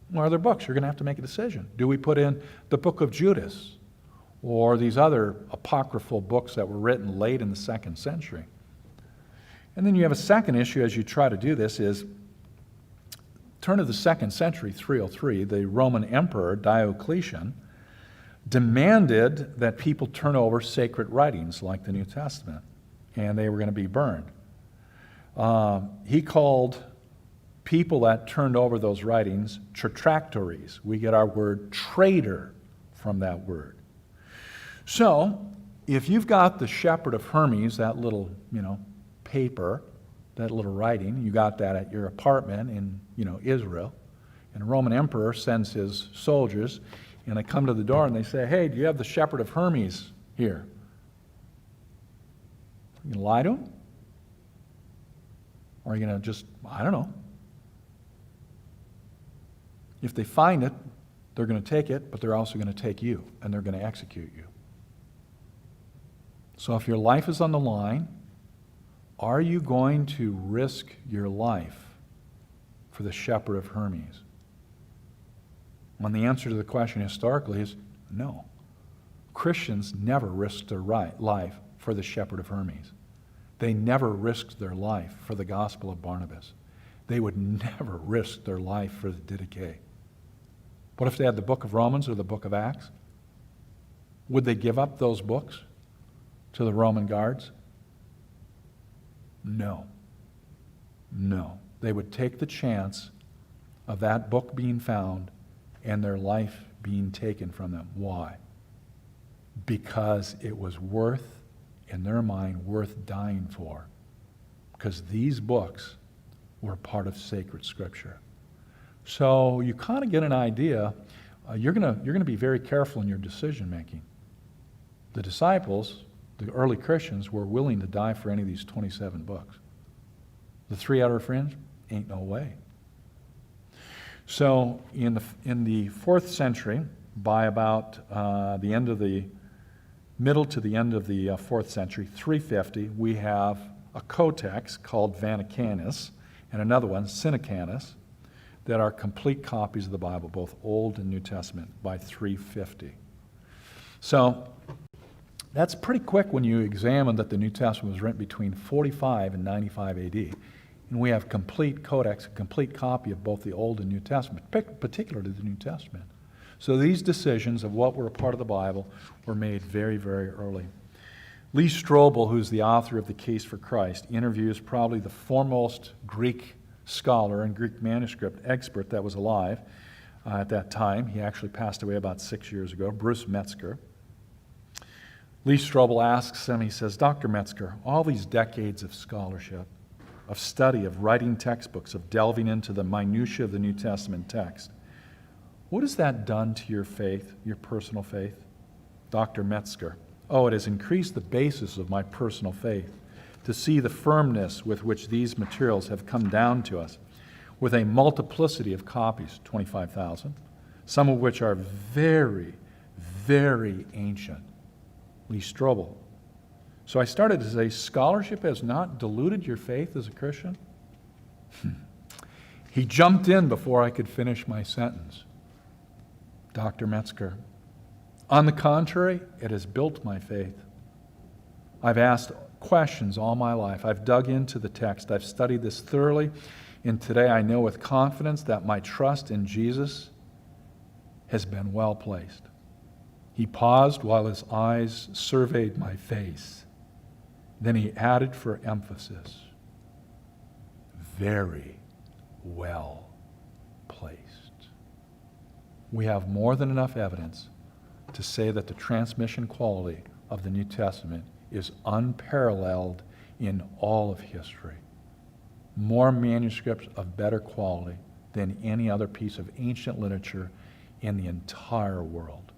What other books? You're going to have to make a decision. Do we put in the book of Judas or these other apocryphal books that were written late in the 2nd century? And then you have a second issue as you try to do this is, turn of the 2nd century, 303, the Roman Emperor Diocletian demanded that people turn over sacred writings like the New Testament, and they were going to be burned. He called people that turned over those writings detractores. We get our word traitor from that word. So, if you've got the Shepherd of Hermes, that little, paper, that little writing, you got that at your apartment in, Israel, and a Roman emperor sends his soldiers, and they come to the door and they say, hey, do you have the Shepherd of Hermes here? You going to lie to him? Or are you going to just, I don't know. If they find it, they're going to take it, but they're also going to take you, and they're going to execute you. So if your life is on the line, are you going to risk your life for the Shepherd of Hermes? When the answer to the question historically is no. Christians never risked their life for the Shepherd of Hermes. They never risked their life for the Gospel of Barnabas. They would never risk their life for the Didache. What if they had the book of Romans or the book of Acts? Would they give up those books to the Roman guards? No. No. They would take the chance of that book being found and their life being taken from them. Why? Because it was worth, in their mind, worth dying for. Because these books were part of sacred Scripture. So you kind of get an idea. You're gonna be very careful in your decision making. The disciples, the early Christians, were willing to die for any of these 27 books. The three outer fringe, ain't no way. So in the 4th century, by about the end of the middle to the end of the 4th century, 350, we have a codex called Vaticanus and another one, Sinacanus, that are complete copies of the Bible, both Old and New Testament, by 350. So that's pretty quick when you examine that the New Testament was written between 45 and 95 AD. And we have complete codex, a complete copy of both the Old and New Testament, particularly the New Testament. So these decisions of what were a part of the Bible were made very, very early. Lee Strobel, who's the author of The Case for Christ, interviews probably the foremost Greek scholar and Greek manuscript expert that was alive at that time. He actually passed away about 6 years ago, Bruce Metzger. Lee Strobel asks him, he says, Dr. Metzger, all these decades of scholarship, of study, of writing textbooks, of delving into the minutiae of the New Testament text, what has that done to your faith, your personal faith? Dr. Metzger, oh, it has increased the basis of my personal faith to see the firmness with which these materials have come down to us, with a multiplicity of copies, 25,000, some of which are very, very ancient. Lee Strobel. So I started to say, scholarship has not diluted your faith as a Christian? He jumped in before I could finish my sentence. Dr. Metzger, on the contrary, it has built my faith. I've asked questions all my life. I've dug into the text. I've studied this thoroughly. And today I know with confidence that my trust in Jesus has been well placed. He paused while his eyes surveyed my face. Then he added for emphasis, very well placed. We have more than enough evidence to say that the transmission quality of the New Testament is unparalleled in all of history. More manuscripts of better quality than any other piece of ancient literature in the entire world.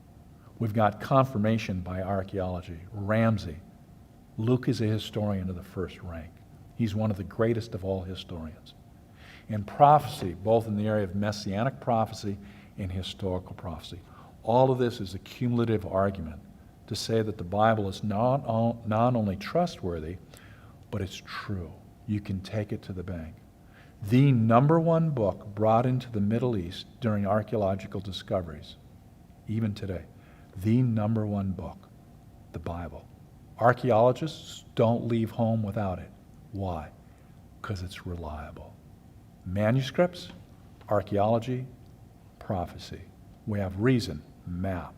We've got confirmation by archaeology. Ramsey. Luke is a historian of the first rank. He's one of the greatest of all historians. And prophecy, both in the area of messianic prophecy and historical prophecy. All of this is a cumulative argument to say that the Bible is not only trustworthy, but it's true. You can take it to the bank. The number one book brought into the Middle East during archaeological discoveries, even today, the number one book, the Bible. Archaeologists don't leave home without it. Why? Because it's reliable. Manuscripts, archaeology, prophecy. We have reason, map,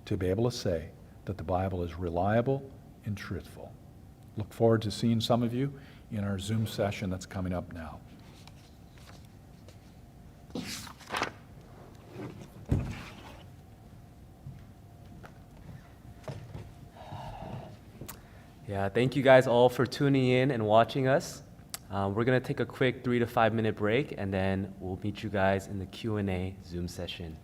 to be able to say that the Bible is reliable and truthful. Look forward to seeing some of you in our Zoom session that's coming up now. Yeah, thank you guys all for tuning in and watching us. We're going to take a quick 3 to 5 minute break, and then we'll meet you guys in the Q&A Zoom session.